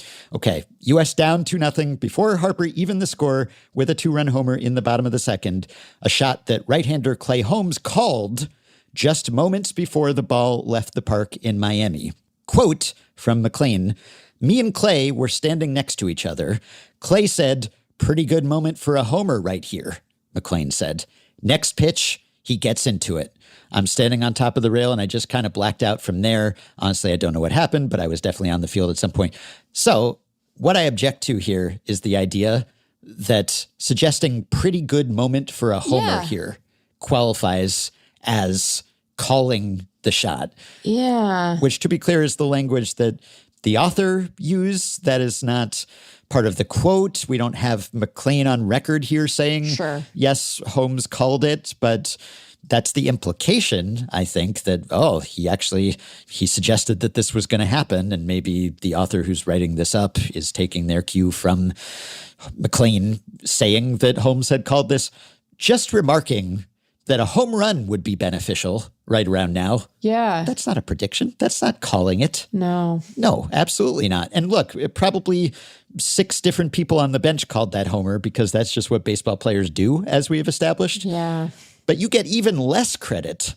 U.S. down 2-0 before Harper evened the score with a 2-run homer in the bottom of the second, a shot that right-hander Clay Holmes called just moments before the ball left the park in Miami. Quote from McLean, "Me and Clay were standing next to each other. Clay said, 'Pretty good moment for a homer right here,' McLean said. Next pitch, he gets into it. I'm standing on top of the rail and I just kind of blacked out from there. Honestly, I don't know what happened, but I was definitely on the field at some point." So what I object to here is the idea that suggesting pretty good moment for a homer here qualifies as calling the shot. Yeah. Which, to be clear, is the language that the author used. That is not part of the quote. We don't have McLean on record here saying, yes, Holmes called it, but that's the implication, I think, that, he suggested that this was going to happen, and maybe the author who's writing this up is taking their cue from McLean saying that Holmes had called this. Just remarking that a home run would be beneficial right around now. Yeah. That's not a prediction. That's not calling it. No, absolutely not. And look, probably 6 different people on the bench called that homer because that's just what baseball players do, as we have established. Yeah. But you get even less credit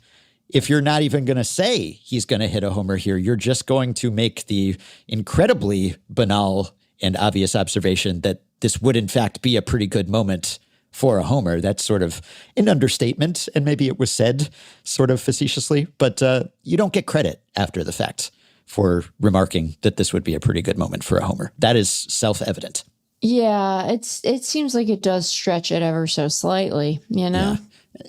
if you're not even going to say he's going to hit a homer here. You're just going to make the incredibly banal and obvious observation that this would in fact be a pretty good moment for a homer. That's sort of an understatement, and maybe it was said sort of facetiously, but you don't get credit after the fact for remarking that this would be a pretty good moment for a homer. That is self-evident. Yeah, it seems like it does stretch it ever so slightly, you know? Yeah.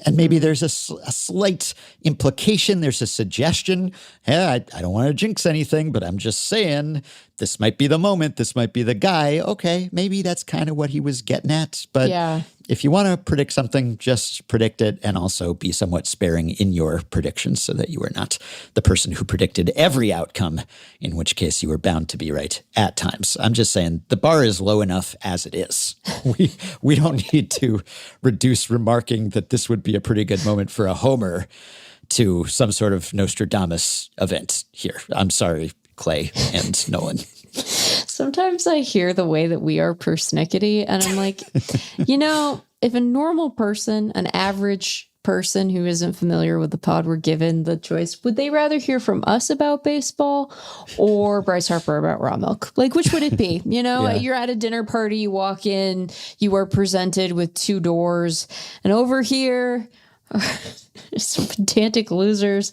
And maybe there's a slight implication. There's a suggestion. Yeah, I don't want to jinx anything, but I'm just saying this might be the moment. This might be the guy. Okay, maybe that's kind of what he was getting at. But if you want to predict something, just predict it and also be somewhat sparing in your predictions so that you are not the person who predicted every outcome, in which case you were bound to be right at times. I'm just saying the bar is low enough as it is. We don't need to reduce remarking that this would be a pretty good moment for a homer to some sort of Nostradamus event here. I'm sorry, Clay and Nolan. Sometimes I hear the way that we are persnickety, and I'm like, if a normal person, an average person who isn't familiar with the pod were given the choice, would they rather hear from us about baseball or Bryce Harper about raw milk? Like, which would it be? You're at a dinner party, you walk in, you are presented with two doors, and over here some pedantic losers,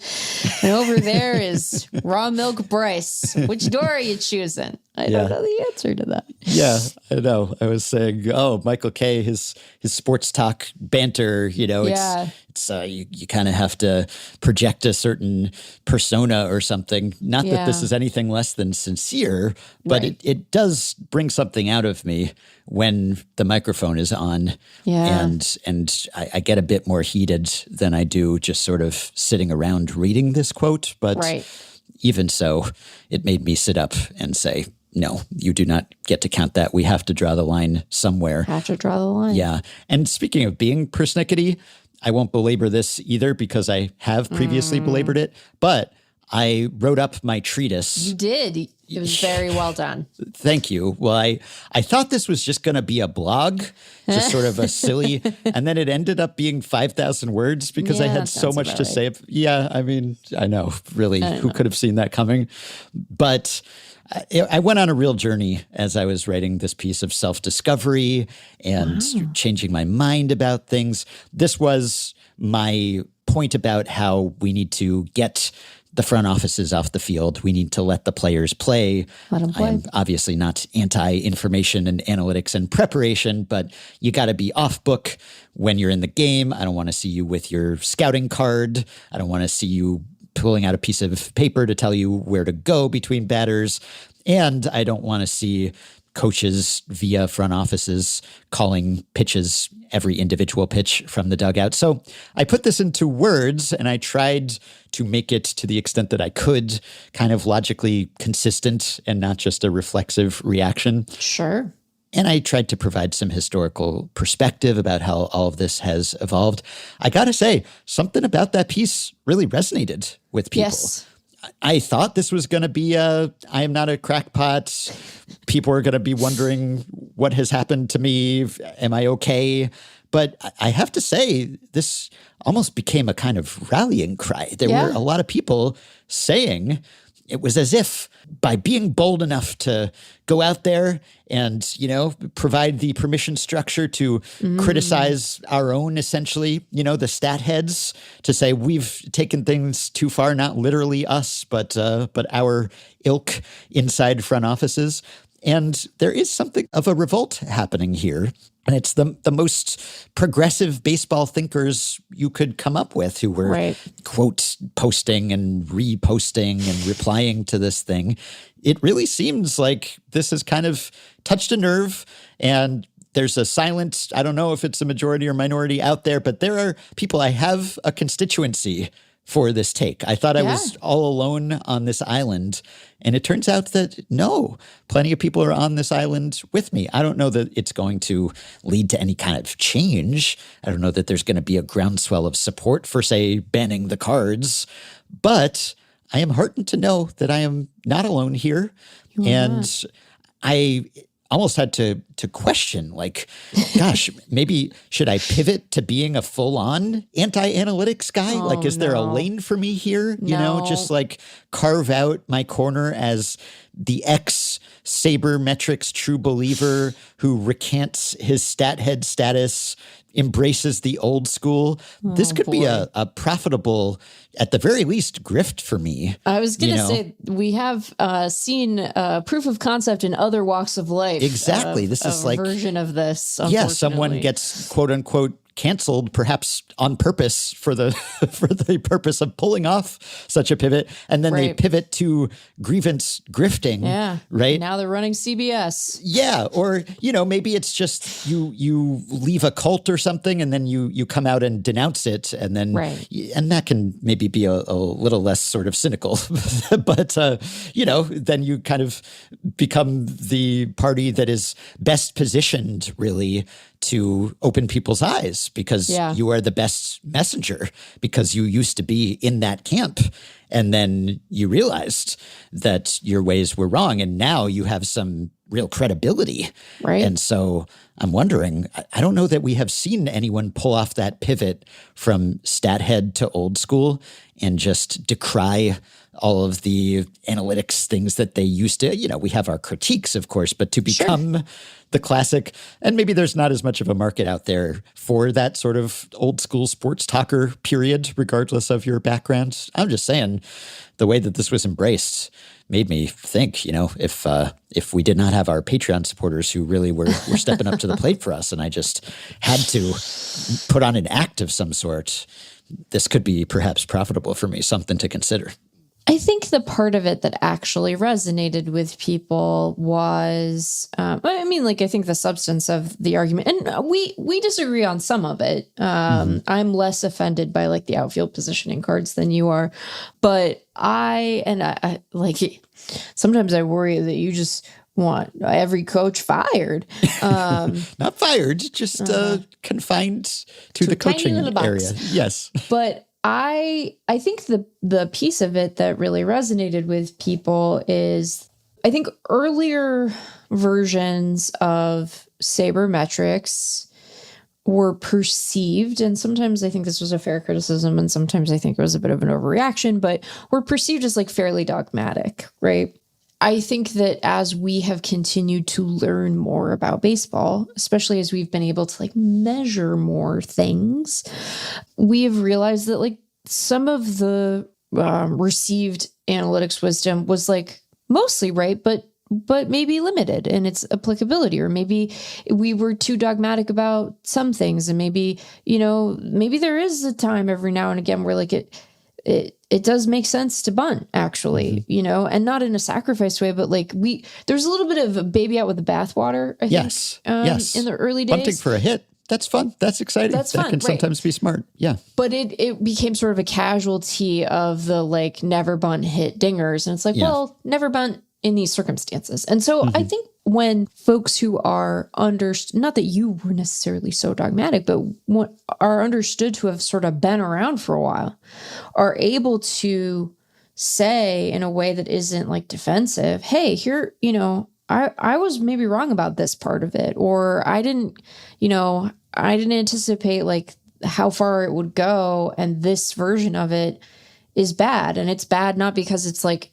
and over there is raw milk Bryce. Which door are you choosing? I don't know the answer to that. Yeah, I know. I was saying, Michael K, his sports talk banter, it's you kind of have to project a certain persona or something. Not that this is anything less than sincere, but it does bring something out of me when the microphone is on. Yeah. And I get a bit more heated than I do just sort of sitting around reading this quote. But even so, it made me sit up and say, no, you do not get to count that. We have to draw the line somewhere. Have to draw the line. Yeah. And speaking of being persnickety, I won't belabor this either because I have previously belabored it, but I wrote up my treatise. You did. It was very well done. Thank you. Well, I thought this was just going to be a blog, just sort of a silly, and then it ended up being 5,000 words because I had so much to say. Yeah, I mean, I know, really, who could have seen that coming? But I went on a real journey as I was writing this piece of self-discovery and changing my mind about things. This was my point about how we need to get the front offices off the field. We need to let the players play. Let them play. I'm obviously not anti-information and analytics and preparation, but you got to be off book when you're in the game. I don't want to see you with your scouting card. I don't want to see you pulling out a piece of paper to tell you where to go between batters. And I don't want to see coaches via front offices calling pitches, every individual pitch from the dugout. So I put this into words and I tried to make it, to the extent that I could, kind of logically consistent and not just a reflexive reaction. Sure. And I tried to provide some historical perspective about how all of this has evolved. I got to say, something about that piece really resonated with people. Yes. I thought this was going to be I am not a crackpot. People are going to be wondering what has happened to me. Am I okay? But I have to say, this almost became a kind of rallying cry. There were a lot of people saying it was as if by being bold enough to go out there and, provide the permission structure to criticize our own, essentially, the stat heads, to say we've taken things too far, not literally us, but our ilk inside front offices. And there is something of a revolt happening here. And it's the most progressive baseball thinkers you could come up with who were, quote, posting and reposting and replying to this thing. It really seems like this has kind of touched a nerve, and there's a silent, I don't know if it's a majority or minority out there, but there are people. I have a constituency for this take. I thought I was all alone on this island. And it turns out that no, plenty of people are on this island with me. I don't know that it's going to lead to any kind of change. I don't know that there's going to be a groundswell of support for, say, banning the cards. But I am heartened to know that I am not alone here. And I almost had to question, like, gosh, maybe should I pivot to being a full-on anti-analytics guy? Is there a lane for me here? Just like carve out my corner as the ex-sabermetrics true believer who recants his stat head status embraces the old school. This could be a profitable, at the very least, grift for me. I was going to say, we have seen proof of concept in other walks of life. Exactly. This is like a version of this. Yeah, someone gets quote unquote canceled, perhaps on purpose for the for the purpose of pulling off such a pivot, and then they pivot to grievance grifting. Yeah, right. Now they're running CBS. Yeah, or maybe it's just you leave a cult or something, and then you come out and denounce it, and then and that can maybe be a little less sort of cynical, but then you kind of become the party that is best positioned, really, to open people's eyes because you are the best messenger because you used to be in that camp and then you realized that your ways were wrong and now you have some real credibility. Right. And so I'm wondering, I don't know that we have seen anyone pull off that pivot from stat head to old school and just decry all of the analytics things that they used to, we have our critiques, of course, but to become the classic, and maybe there's not as much of a market out there for that sort of old school sports talker period, regardless of your background. I'm just saying the way that this was embraced made me think, if we did not have our Patreon supporters who really were stepping up to the plate for us, and I just had to put on an act of some sort, this could be perhaps profitable for me, something to consider. I think the part of it that actually resonated with people was, I think the substance of the argument, and we disagree on some of it. I'm less offended by like the outfield positioning cards than you are, but I sometimes I worry that you just want every coach fired. Not fired, just confined to the coaching area. Yes. But I think the piece of it that really resonated with people is I think earlier versions of sabermetrics were perceived, and sometimes I think this was a fair criticism, and sometimes I think it was a bit of an overreaction, but were perceived as like fairly dogmatic, right? I think that as we have continued to learn more about baseball, especially as we've been able to like measure more things, we have realized that like some of the received analytics wisdom was like mostly right, but maybe limited in its applicability, or maybe we were too dogmatic about some things, and maybe there is a time every now and again where like it does make sense to bunt, actually, and not in a sacrifice way, but like there's a little bit of a baby out with the bathwater, I think. Yes. In the early days. Bunting for a hit. That's fun. That's exciting. That can sometimes be smart. Yeah. But it became sort of a casualty of the like never bunt hit dingers. And it's like, well, never bunt in these circumstances. And so I think when folks who are not that you were necessarily so dogmatic, but are understood to have sort of been around for a while, are able to say in a way that isn't like defensive, hey, here, I was maybe wrong about this part of it, or I didn't anticipate like how far it would go, and this version of it is bad. And it's bad not because it's like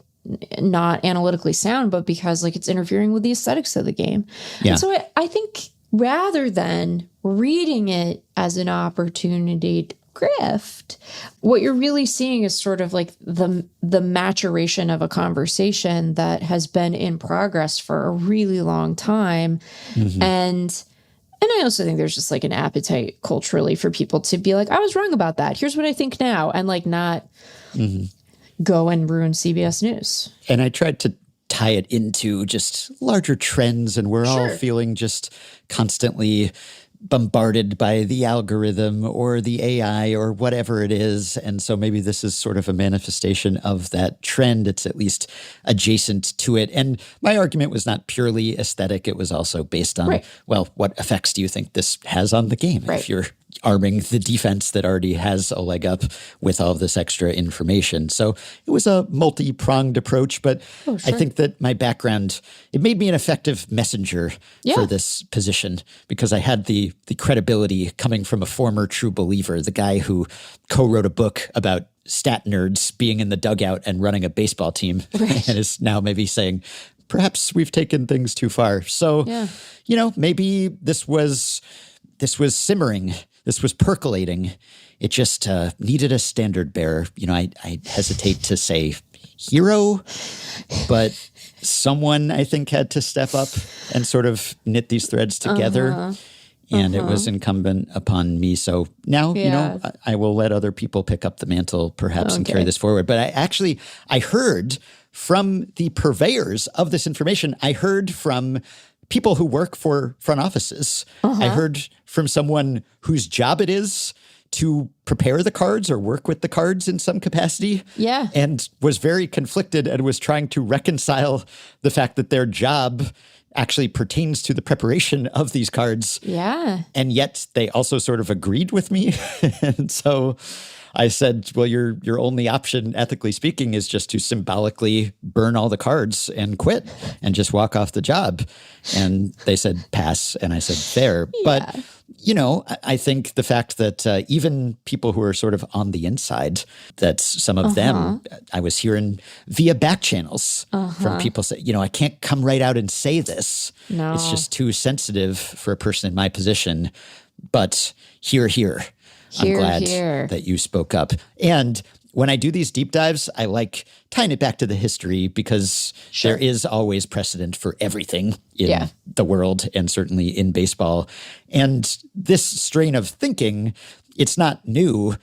not analytically sound, but because like it's interfering with the aesthetics of the game. Yeah. And so I think rather than reading it as an opportunity to grift, what you're really seeing is sort of like the maturation of a conversation that has been in progress for a really long time. And I also think there's just like an appetite culturally for people to be like, I was wrong about that. Here's what I think now. And like not go and ruin CBS News. And I tried to tie it into just larger trends, and we're all feeling just constantly bombarded by the algorithm or the AI or whatever it is. And so maybe this is sort of a manifestation of that trend. It's at least adjacent to it. And my argument was not purely aesthetic. It was also based on, well, what effects do you think this has on the game? If you're arming the defense that already has a leg up with all of this extra information. So it was a multi-pronged approach, but I think that my background, it made me an effective messenger for this position, because I had the credibility coming from a former true believer, the guy who co-wrote a book about stat nerds being in the dugout and running a baseball team and is now maybe saying, perhaps we've taken things too far. So, maybe this was this was simmering. This was percolating. It just needed a standard bearer. I hesitate to say hero, but someone I think had to step up and sort of knit these threads together. And it was incumbent upon me. So now, I will let other people pick up the mantle perhaps and carry this forward. But I heard from the purveyors of this information. I heard from people who work for front offices. I heard from someone whose job it is to prepare the cards or work with the cards in some capacity. Yeah. And was very conflicted and was trying to reconcile the fact that their job actually pertains to the preparation of these cards. Yeah. And yet they also sort of agreed with me. And so I said, well, your only option, ethically speaking, is just to symbolically burn all the cards and quit and just walk off the job. And they said, pass. And I said, fair. Yeah. But, I think the fact that even people who are sort of on the inside, that some of them, I was hearing via back channels from people say, I can't come right out and say this. No. It's just too sensitive for a person in my position. But here. I'm glad that you spoke up. And when I do these deep dives, I like tying it back to the history because there is always precedent for everything in the world and certainly in baseball. And this strain of thinking, it's not new,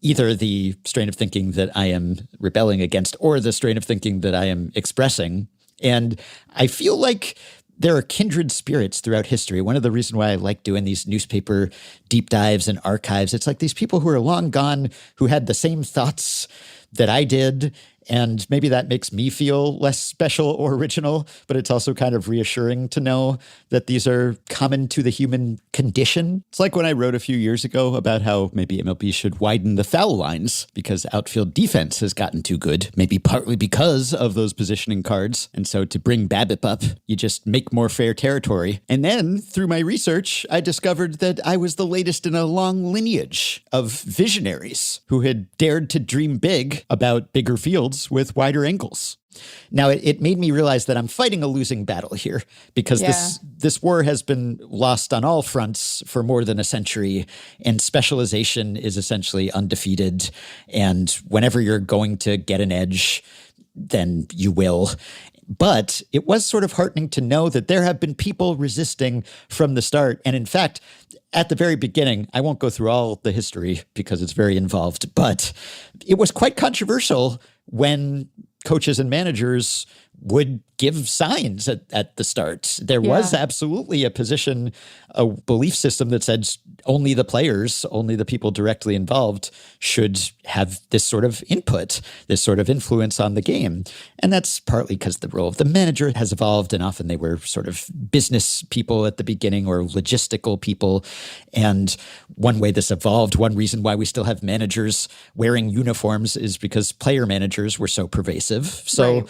either the strain of thinking that I am rebelling against or the strain of thinking that I am expressing. And I feel like there are kindred spirits throughout history. One of the reasons why I like doing these newspaper deep dives and archives, it's like these people who are long gone who had the same thoughts that I did. And maybe that makes me feel less special or original, but it's also kind of reassuring to know that these are common to the human condition. It's like when I wrote a few years ago about how maybe MLB should widen the foul lines because outfield defense has gotten too good, maybe partly because of those positioning cards. And so to bring BABIP up, you just make more fair territory. And then through my research, I discovered that I was the latest in a long lineage of visionaries who had dared to dream big about bigger fields with wider angles. Now, it made me realize that I'm fighting a losing battle here because this war has been lost on all fronts for more than a century, and specialization is essentially undefeated. And whenever you're going to get an edge, then you will. But it was sort of heartening to know that there have been people resisting from the start. And in fact, at the very beginning, I won't go through all the history because it's very involved, but it was quite controversial when coaches and managers would give signs at the start. There was absolutely a position, a belief system that said only the players, only the people directly involved should have this sort of input, this sort of influence on the game. And that's partly because the role of the manager has evolved, and often they were sort of business people at the beginning or logistical people. And one way this evolved, one reason why we still have managers wearing uniforms is because player managers were so pervasive. So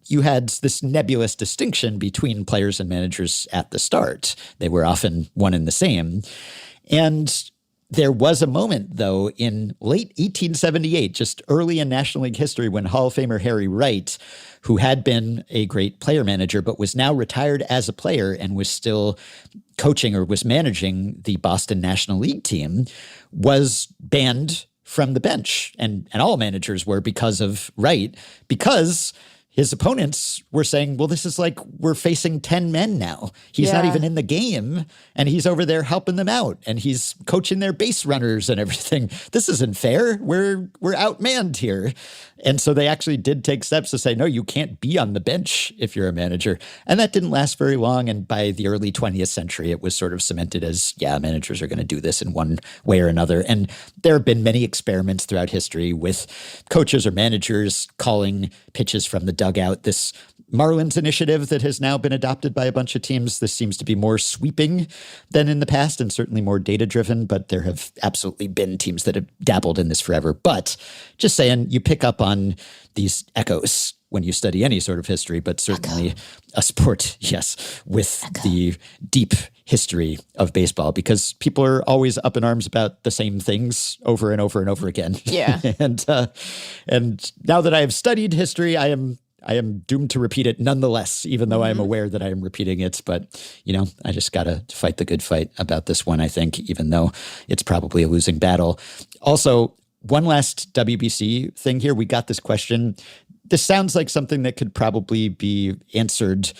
you had this nebulous distinction between players and managers at the start. They were often one and the same. And there was a moment, though, in late 1878, just early in National League history, when Hall of Famer Harry Wright, who had been a great player manager, but was now retired as a player and was still coaching or was managing the Boston National League team, was banned from the bench. And all managers were because of Wright, because his opponents were saying, well, this is like we're facing 10 men now. He's not even in the game, and he's over there helping them out, and he's coaching their base runners and everything. This isn't fair. We're outmanned here. And so they actually did take steps to say, no, you can't be on the bench if you're a manager. And that didn't last very long. And by the early 20th century, it was sort of cemented as, managers are going to do this in one way or another. And there have been many experiments throughout history with coaches or managers calling pitches from the dugout. This Marlins initiative that has now been adopted by a bunch of teams, this seems to be more sweeping than in the past and certainly more data-driven, but there have absolutely been teams that have dabbled in this forever. But just saying, you pick up on these echoes when you study any sort of history, but certainly a sport, with the deep history of baseball, because people are always up in arms about the same things over and over and over again. Yeah. And now that I have studied history, I am I am doomed to repeat it nonetheless, even though I am aware that I am repeating it. But, I just got to fight the good fight about this one, I think, even though it's probably a losing battle. Also, one last WBC thing here. We got this question. This sounds like something that could probably be answered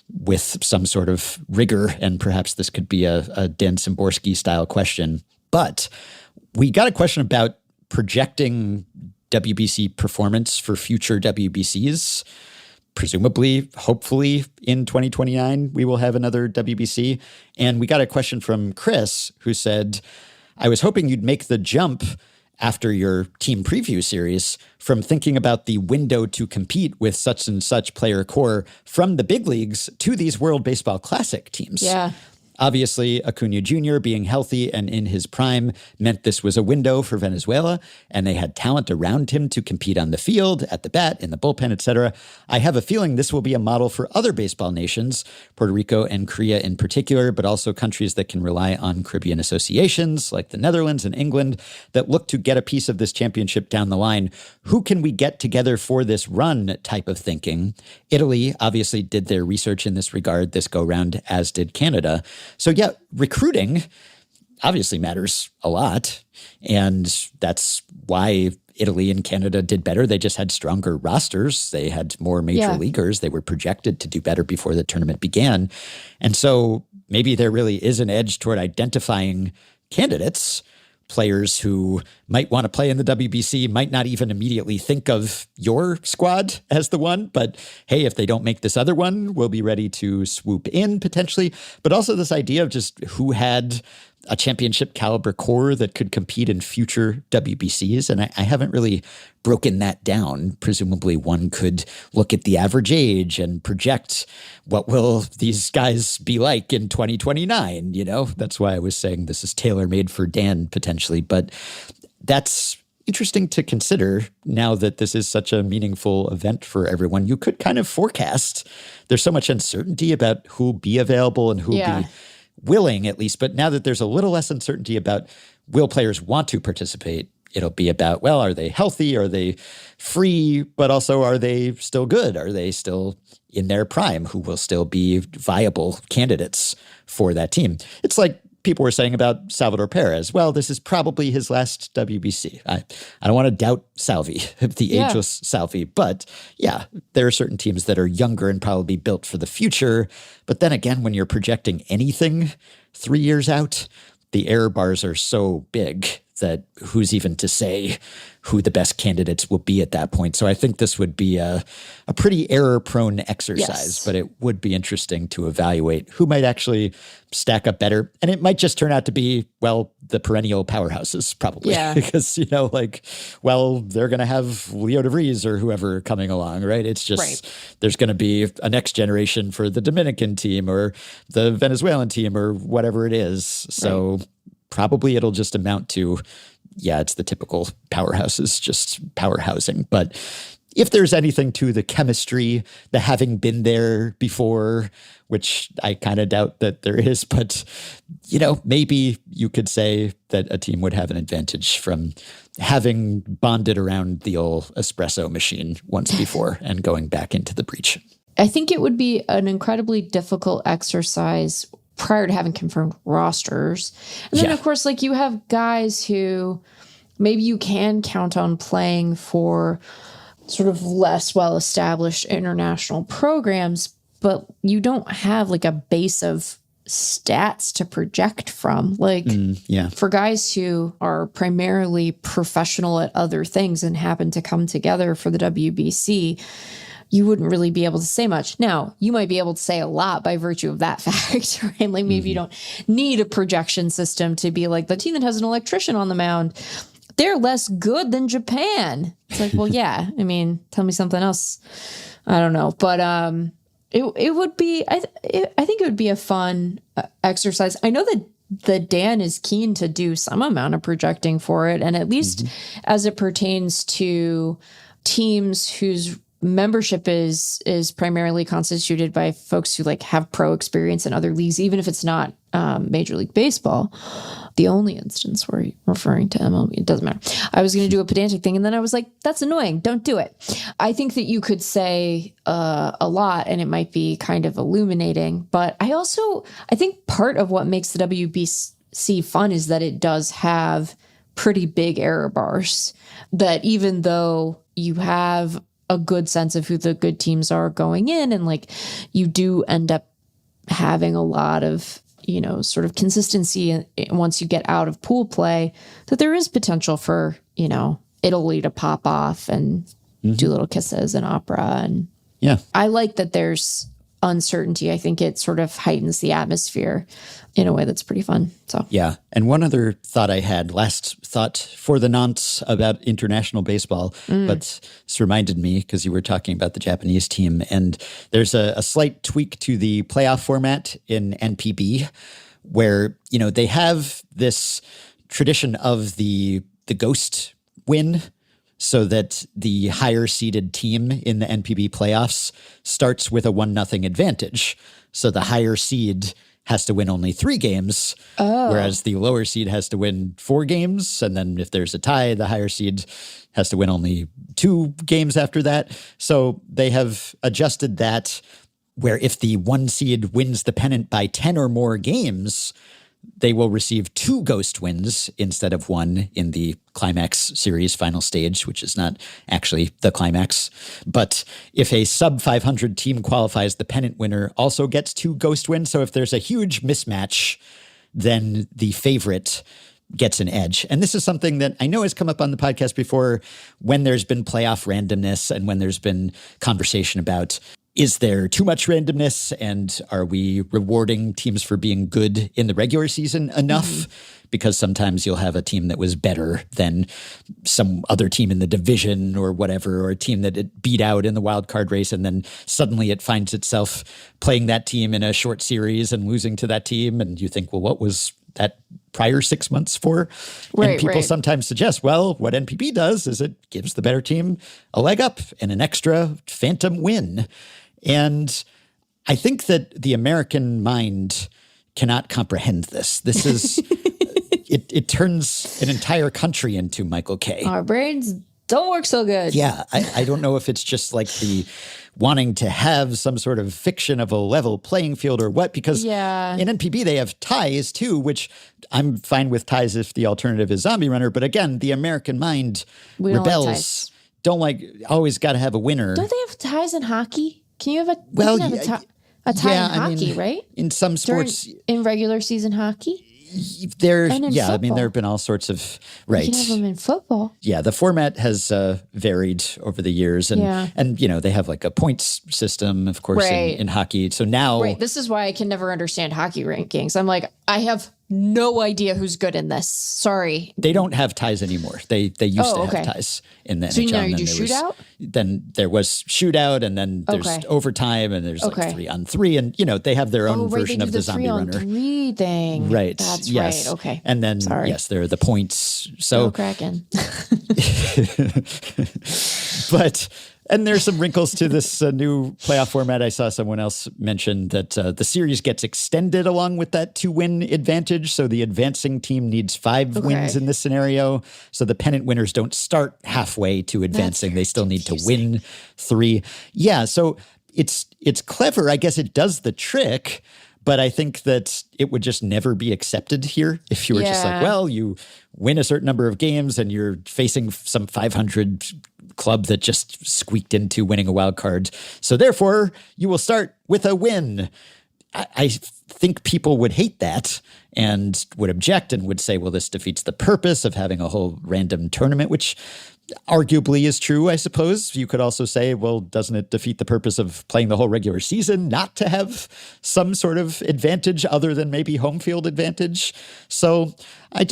with some sort of rigor, and perhaps this could be a Dan Szymborski style question. But we got a question about projecting WBC performance for future WBCs. Presumably, hopefully, in 2029, we will have another WBC. And we got a question from Chris, who said, I was hoping you'd make the jump after your team preview series from thinking about the window to compete with such and such player core from the big leagues to these World Baseball Classic teams. Yeah. Obviously, Acuna Jr. being healthy and in his prime meant this was a window for Venezuela, and they had talent around him to compete on the field, at the bat, in the bullpen, etc. I have a feeling this will be a model for other baseball nations, Puerto Rico and Korea in particular, but also countries that can rely on Caribbean associations like the Netherlands and England that look to get a piece of this championship down the line. Who can we get together for this run type of thinking? Italy obviously did their research in this regard this go-round, as did Canada. So yeah, recruiting obviously matters a lot. And that's why Italy and Canada did better. They just had stronger rosters. They had more major leaguers. They were projected to do better before the tournament began. And so maybe there really is an edge toward identifying candidates, players who might want to play in the WBC, might not even immediately think of your squad as the one, but hey, if they don't make this other one, we'll be ready to swoop in potentially. But also this idea of just who had a championship caliber core that could compete in future WBCs. And I haven't really broken that down. Presumably one could look at the average age and project what will these guys be like in 2029. That's why I was saying this is tailor-made for Dan potentially. But that's interesting to consider now that this is such a meaningful event for everyone. You could kind of forecast. There's so much uncertainty about who'll be available and who'll be willing, at least. But now that there's a little less uncertainty about will players want to participate, it'll be about, well, are they healthy? Are they free? But also, are they still good? Are they still in their prime? Who will still be viable candidates for that team? It's like people were saying about Salvador Perez. Well, this is probably his last WBC. I don't want to doubt Salvi, the ageless Salvi, but yeah, there are certain teams that are younger and probably built for the future. But then again, when you're projecting anything 3 years out, the error bars are so big that who's even to say who the best candidates will be at that point. So I think this would be a pretty error-prone exercise, but it would be interesting to evaluate who might actually stack up better. And it might just turn out to be, well, the perennial powerhouses probably. Yeah. Because, they're going to have Leo DeVries or whoever coming along, right? It's just, there's going to be a next generation for the Dominican team or the Venezuelan team or whatever it is. So probably it'll just amount to, it's the typical powerhouses, just powerhousing. But if there's anything to the chemistry, the having been there before, which I kind of doubt that there is, but, maybe you could say that a team would have an advantage from having bonded around the old espresso machine once before and going back into the breach. I think it would be an incredibly difficult exercise prior to having confirmed rosters. And then, of course, you have guys who maybe you can count on playing for sort of less well-established international programs, but you don't have a base of stats to project from. For guys who are primarily professional at other things and happen to come together for the WBC, you wouldn't really be able to say much. Now, you might be able to say a lot by virtue of that fact, right? Maybe you don't need a projection system to be like, the team that has an electrician on the mound, they're less good than Japan. It's well, yeah. Tell me something else. I don't know. But it would be, I think it would be a fun exercise. I know that Dan is keen to do some amount of projecting for it. And at least as it pertains to teams whose membership is primarily constituted by folks who like have pro experience in other leagues, even if it's not Major League Baseball. The only instance where you're referring to MLB, it doesn't matter. I was going to do a pedantic thing, and then I was like, that's annoying. Don't do it. I think that you could say a lot, and it might be kind of illuminating. But I think part of what makes the WBC fun is that it does have pretty big error bars, that even though you have a good sense of who the good teams are going in, and like you do end up having a lot of, sort of consistency once you get out of pool play, that there is potential for, Italy to pop off and do little kisses and opera. And yeah, I like that there's uncertainty. I think it sort of heightens the atmosphere in a way that's pretty fun. So yeah. And one other thought I had, last thought for the nonce about international baseball, but this reminded me because you were talking about the Japanese team, and there's a slight tweak to the playoff format in NPB where, they have this tradition of the ghost win, so that the higher seeded team in the NPB playoffs starts with a 1-0 advantage. So the higher seed has to win only 3 games, whereas the lower seed has to win 4 games. And then if there's a tie, the higher seed has to win only 2 games after that. So they have adjusted that, where if the 1 seed wins the pennant by 10 or more games, they will receive 2 ghost wins instead of 1 in the climax series final stage, which is not actually the climax. But if a sub 500 team qualifies, the pennant winner also gets 2 ghost wins. So if there's a huge mismatch, then the favorite gets an edge. And this is something that I know has come up on the podcast before when there's been playoff randomness and when there's been conversation about, is there too much randomness, and are we rewarding teams for being good in the regular season enough? Because sometimes you'll have a team that was better than some other team in the division or whatever, or a team that it beat out in the wild card race, and then suddenly it finds itself playing that team in a short series and losing to that team. And you think, well, what was that prior 6 months for? And people sometimes suggest, well, what NPB does is it gives the better team a leg up and an extra phantom win. And I think that the American mind cannot comprehend this. This is, it turns an entire country into Michael K. Our brains don't work so good. Yeah. I don't know if it's just like the wanting to have some sort of fiction of a level playing field or what, because in NPB they have ties too, which I'm fine with ties if the alternative is Zombie Runner. But again, the American mind rebels. Don't like, always got to have a winner. Don't they have ties in hockey? Can you have a tie in hockey, right? In some sports, in regular season hockey, there have been all sorts of You can have them in football. Yeah, the format has varied over the years, and they have like a points system, of course, in hockey. So now, this is why I can never understand hockey rankings. I'm like, I have no idea who's good in this. Sorry. They don't have ties anymore. They used to have ties in the NHL. So now you do shootout? Then there was shootout, and then there's overtime, and there's like 3-on-3, and they have their own version of the Zombie Runner. 3-on-3 thing. Right. That's right. Okay. And then there are the points. So Kraken. But and there's some wrinkles to this new playoff format. I saw someone else mention that the series gets extended along with that 2-win advantage. So the advancing team needs 5 wins in this scenario. So the pennant winners don't start halfway to advancing. They still need to win 3. Yeah. So it's clever. I guess it does the trick. But I think that it would just never be accepted here if you were just like, well, you win a certain number of games and you're facing some 500 club that just squeaked into winning a wild card. So therefore, you will start with a win. I think people would hate that and would object and would say, well, this defeats the purpose of having a whole random tournament, which arguably is true, I suppose. You could also say, well, doesn't it defeat the purpose of playing the whole regular season not to have some sort of advantage other than maybe home field advantage? So I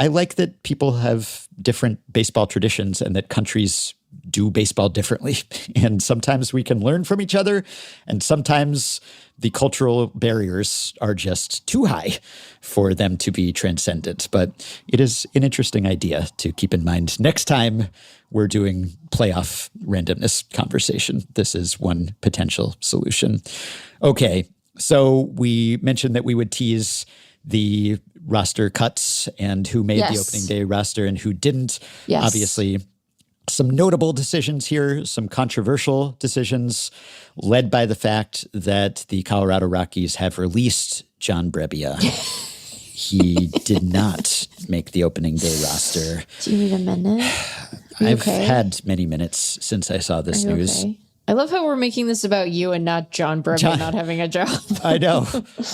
like that people have different baseball traditions and that countries do baseball differently. And sometimes we can learn from each other, and sometimes the cultural barriers are just too high for them to be transcended. But it is an interesting idea to keep in mind next time we're doing playoff randomness conversation. This is one potential solution. Okay, so we mentioned that we would tease the roster cuts and who made the opening day roster and who didn't. Yes. Obviously, some notable decisions here, some controversial decisions, led by the fact that the Colorado Rockies have released John Brebbia. He did not make the opening day roster. Do you need a minute? I've had many minutes since I saw this news. Okay? I love how we're making this about you and not John Brebbia not having a job. I know.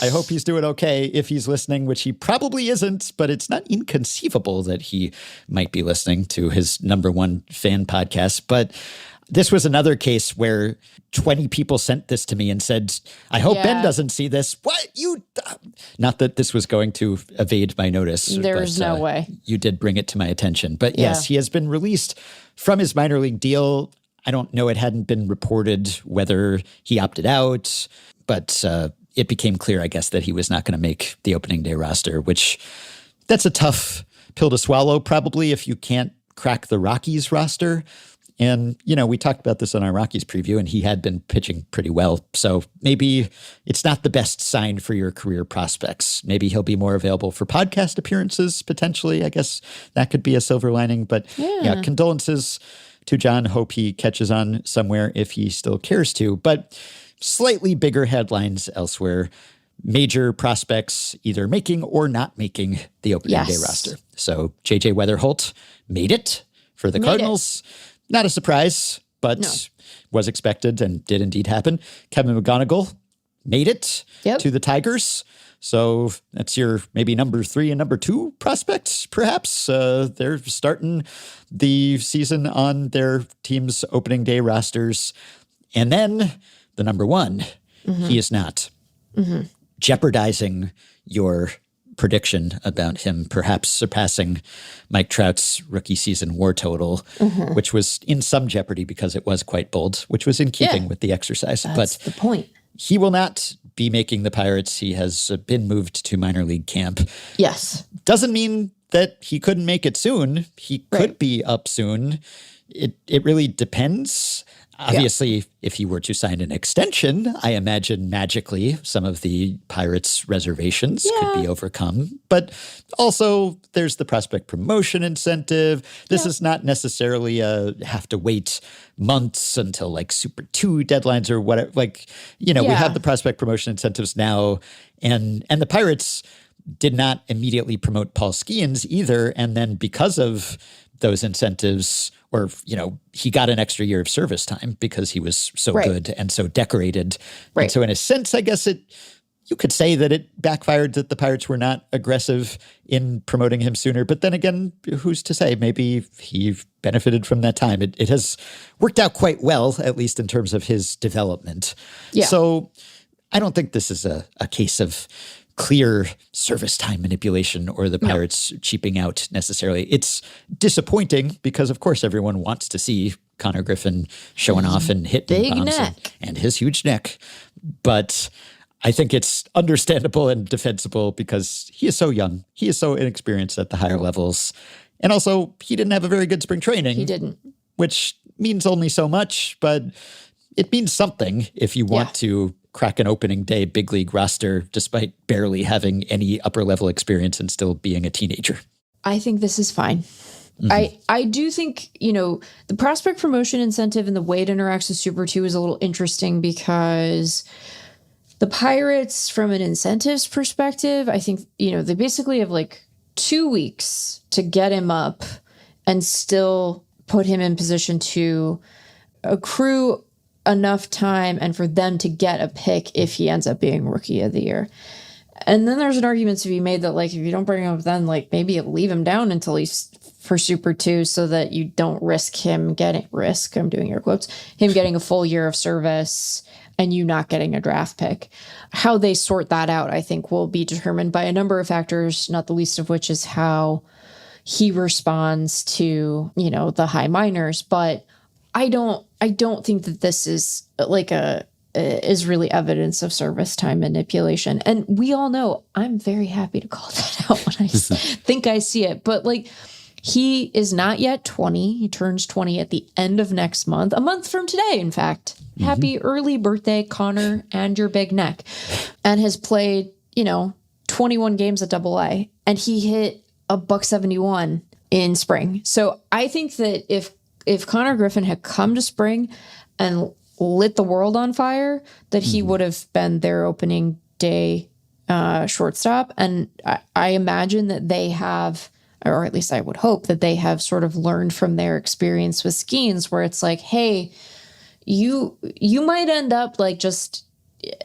I hope he's doing okay if he's listening, which he probably isn't, but it's not inconceivable that he might be listening to his number one fan podcast. But this was another case where 20 people sent this to me and said, I hope Ben doesn't see this. What? Not that this was going to evade my notice. There's no way. You did bring it to my attention. But yes, he has been released from his minor league deal. I don't know. It hadn't been reported whether he opted out, but it became clear, I guess, that he was not going to make the opening day roster, which that's a tough pill to swallow, probably, if you can't crack the Rockies roster. And, we talked about this on our Rockies preview, and he had been pitching pretty well. So maybe it's not the best sign for your career prospects. Maybe he'll be more available for podcast appearances, potentially. I guess that could be a silver lining. But yeah condolences to John. Hope he catches on somewhere if he still cares to. But slightly bigger headlines elsewhere. Major prospects either making or not making the opening day roster. So J.J. Weatherholt made it for the Cardinals. Not a surprise, but was expected and did indeed happen. Kevin McGonigal made it to the Tigers. So that's your maybe number 3 and number 2 prospects, perhaps. They're starting the season on their team's opening day rosters. And then the number 1, he is not. Jeopardizing your prediction about him perhaps surpassing Mike Trout's rookie season WAR total, which was in some jeopardy because it was quite bold, which was in keeping with the exercise. That's the point. He will not be making the Pirates. He has been moved to minor league camp. Yes. Doesn't mean that he couldn't make it soon. He could be up soon. It really depends. Obviously, if he were to sign an extension, I imagine magically some of the Pirates' reservations could be overcome. But also, there's the prospect promotion incentive. This is not necessarily have to wait months until like Super 2 deadlines or whatever. We have the prospect promotion incentives now. And the Pirates did not immediately promote Paul Skeens either. And then because of those incentives, or, he got an extra year of service time because he was so good and so decorated. And so in a sense, I guess you could say that it backfired that the Pirates were not aggressive in promoting him sooner. But then again, who's to say? Maybe he benefited from that time. It has worked out quite well, at least in terms of his development. Yeah. So I don't think this is a case of clear service time manipulation or the Pirates cheaping out necessarily. It's disappointing because, of course, everyone wants to see Connor Griffin showing off and hitting bombs and his huge neck. But I think it's understandable and defensible because he is so young. He is so inexperienced at the higher levels. And also, he didn't have a very good spring training. He didn't. Which means only so much, but it means something if you want to crack an opening day big league roster despite barely having any upper level experience and still being a teenager. I think this is fine. I do think, the prospect promotion incentive and the way it interacts with Super 2 is a little interesting because the Pirates, from an incentives perspective, I think, they basically have 2 weeks to get him up and still put him in position to accrue enough time and for them to get a pick if he ends up being rookie of the year. And then there's an argument to be made that if you don't bring him up then, maybe you leave him down until he's for Super 2 so that you don't risk him getting I'm doing air quotes, him getting a full year of service and you not getting a draft pick. How they sort that out, I think, will be determined by a number of factors, not the least of which is how he responds to, the high minors. But I don't think that this is is really evidence of service time manipulation. And we all know I'm very happy to call that out when I think I see it. But He is not yet 20. He turns 20 at the end of next month, a month from today, in fact. Happy early birthday, Connor, and your big neck. And has played, 21 games at AA. And he hit a $171 in spring. So I think that if Connor Griffin had come to spring and lit the world on fire, that he would have been their opening day shortstop. And I imagine that they have, or at least I would hope that they have sort of learned from their experience with Skeens, where it's like, hey, you might end up like just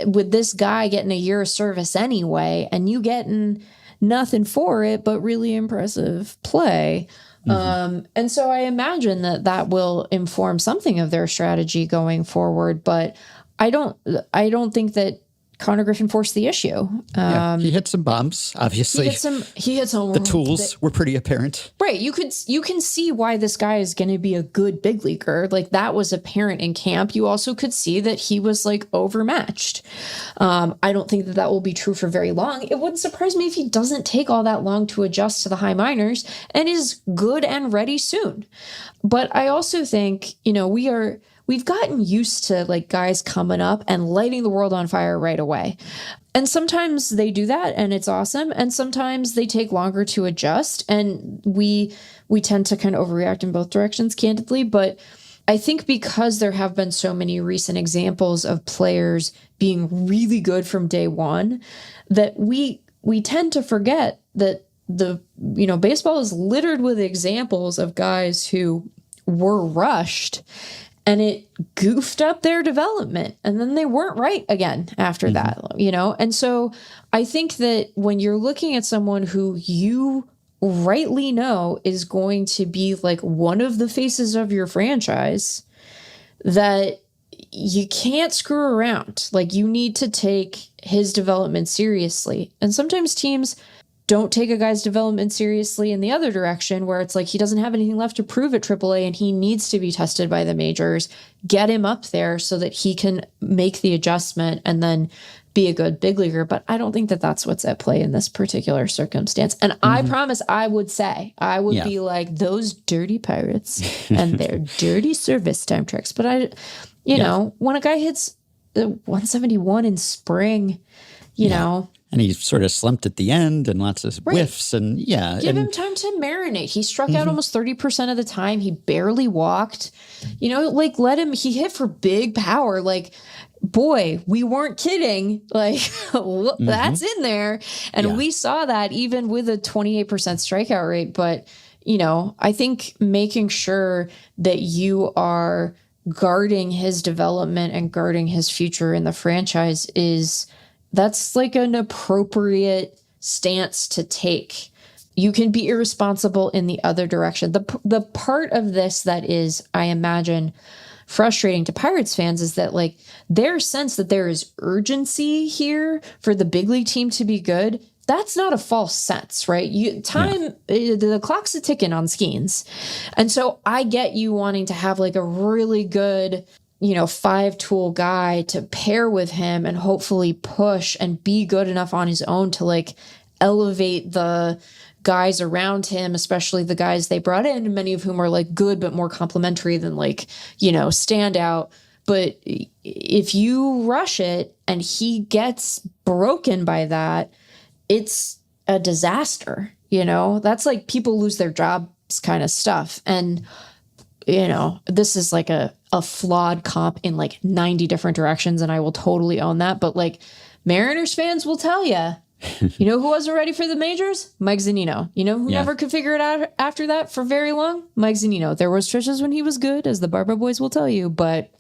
with this guy getting a year of service anyway, and you getting nothing for it, but really impressive play. And so I imagine that will inform something of their strategy going forward, but I don't think that Connor Griffin forced the issue. He hit some bombs, obviously. He hit some. The tools were pretty apparent. Right. You can see why this guy is going to be a good big leaguer. Like, that was apparent in camp. You also could see that he was like overmatched. I don't think that will be true for very long. It wouldn't surprise me if he doesn't take all that long to adjust to the high minors and is good and ready soon. But I also think, we've gotten used to like guys coming up and lighting the world on fire right away. And sometimes they do that and it's awesome. And sometimes they take longer to adjust. And we tend to kind of overreact in both directions, candidly. But I think because there have been so many recent examples of players being really good from day one, that we tend to forget that baseball is littered with examples of guys who were rushed and it goofed up their development. And then they weren't right again after that, And so I think that when you're looking at someone who you rightly know is going to be like one of the faces of your franchise, that you can't screw around. Like, you need to take his development seriously. And sometimes teams don't take a guy's development seriously in the other direction, where it's like he doesn't have anything left to prove at AAA and he needs to be tested by the majors. Get him up there so that he can make the adjustment and then be a good big leaguer. But I don't think that that's what's at play in this particular circumstance. And I promise I would be like, those dirty Pirates and their dirty service time tricks. But when a guy hits 171 in spring, you know. And he sort of slumped at the end and lots of whiffs and Give him time to marinate. He struck out almost 30% of the time. He barely walked. Let him, he hit for big power. Like, boy, we weren't kidding. Like, that's in there. And we saw that even with a 28% strikeout rate. But, I think making sure that you are guarding his development and guarding his future in the franchise that's like an appropriate stance to take. You can be irresponsible in the other direction. The part of this that is, I imagine, frustrating to Pirates fans is that like their sense that there is urgency here for the big league team to be good. That's not a false sense, right? The clock's a ticking on Skeens. And so I get you wanting to have like a really good 5-tool guy to pair with him and hopefully push and be good enough on his own to like elevate the guys around him, especially the guys they brought in, many of whom are like good, but more complimentary than like, stand out. But if you rush it and he gets broken by that, it's a disaster. That's like people lose their jobs kind of stuff. And this is like a flawed comp in like 90 different directions, and I will totally own that. But like Mariners fans will tell you, who wasn't ready for the majors? Mike Zunino. Who never could figure it out after that for very long? Mike Zunino. There were stretches when he was good, as the Barber boys will tell you, but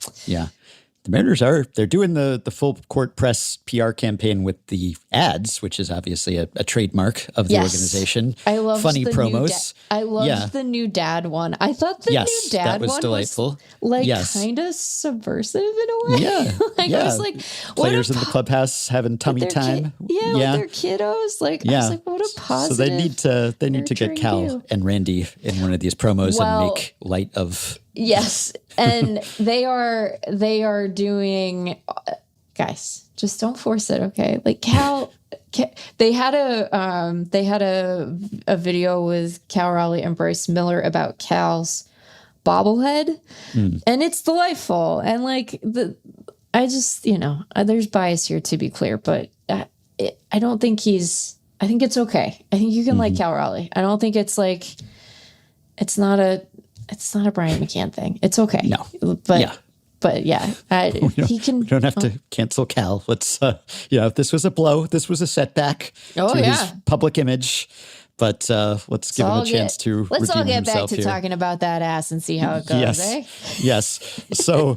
the Mariners they're doing the full court press PR campaign with the ads, which is obviously a trademark of the organization. I love funny promos. I loved the new dad one. I thought the new dad was one delightful. Was kind of subversive in a way. Yeah. I was like, players in the clubhouse having tummy time. With their kiddos. Like, I was like, what a positive. So they need to get Cal and Randy in one of these promos and make light of. Yes. And they are doing guys, just don't force it, okay? Like they had a video with Cal Raleigh and Bryce Miller about Cal's bobblehead, and it's delightful. And like I just, there's bias here, to be clear, but I don't think I think it's okay. I think you can like Cal Raleigh. I don't think it's like, it's not a Brian McCann thing. It's okay. No. But yeah, he can. We don't have to cancel Cal. Let's, this was a blow. This was a setback to his public image. But let's give him a chance to let's all redeem get back to here. talking about that ass and see how it goes, Yes. So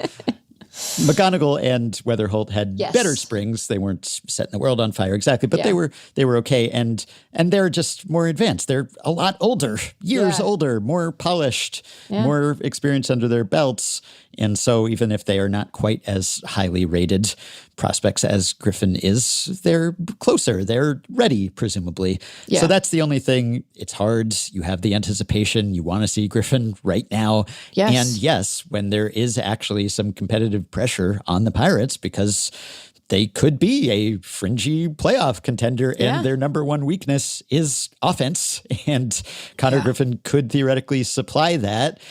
McGonagall and Weatherholt had better springs. They weren't setting the world on fire exactly, but they were okay. And they're just more advanced. They're a lot older, years older, more polished, more experience under their belts. And so even if they are not quite as highly rated prospects as Griffin is, they're closer. They're ready, presumably. Yeah. So that's the only thing. It's hard. You have the anticipation. You want to see Griffin right now. Yes. And yes, when there is actually some competitive pressure on the Pirates, because they could be a fringy playoff contender, and their number one weakness is offense. And Connor Griffin could theoretically supply that.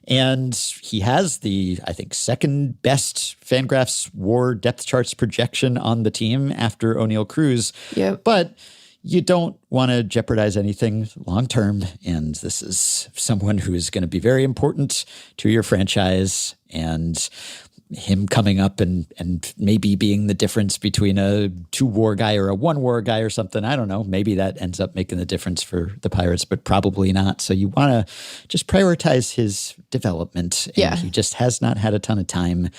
And he has the, I think, second best FanGraphs WAR depth charts projection on the team after O'Neal Cruz. Yep. But you don't want to jeopardize anything long term. And this is someone who is going to be very important to your franchise. And him coming up and maybe being the difference between a 2-WAR guy or a 1-WAR guy or something. I don't know. Maybe that ends up making the difference for the Pirates, but probably not. So you want to just prioritize his development. And he just has not had a ton of time.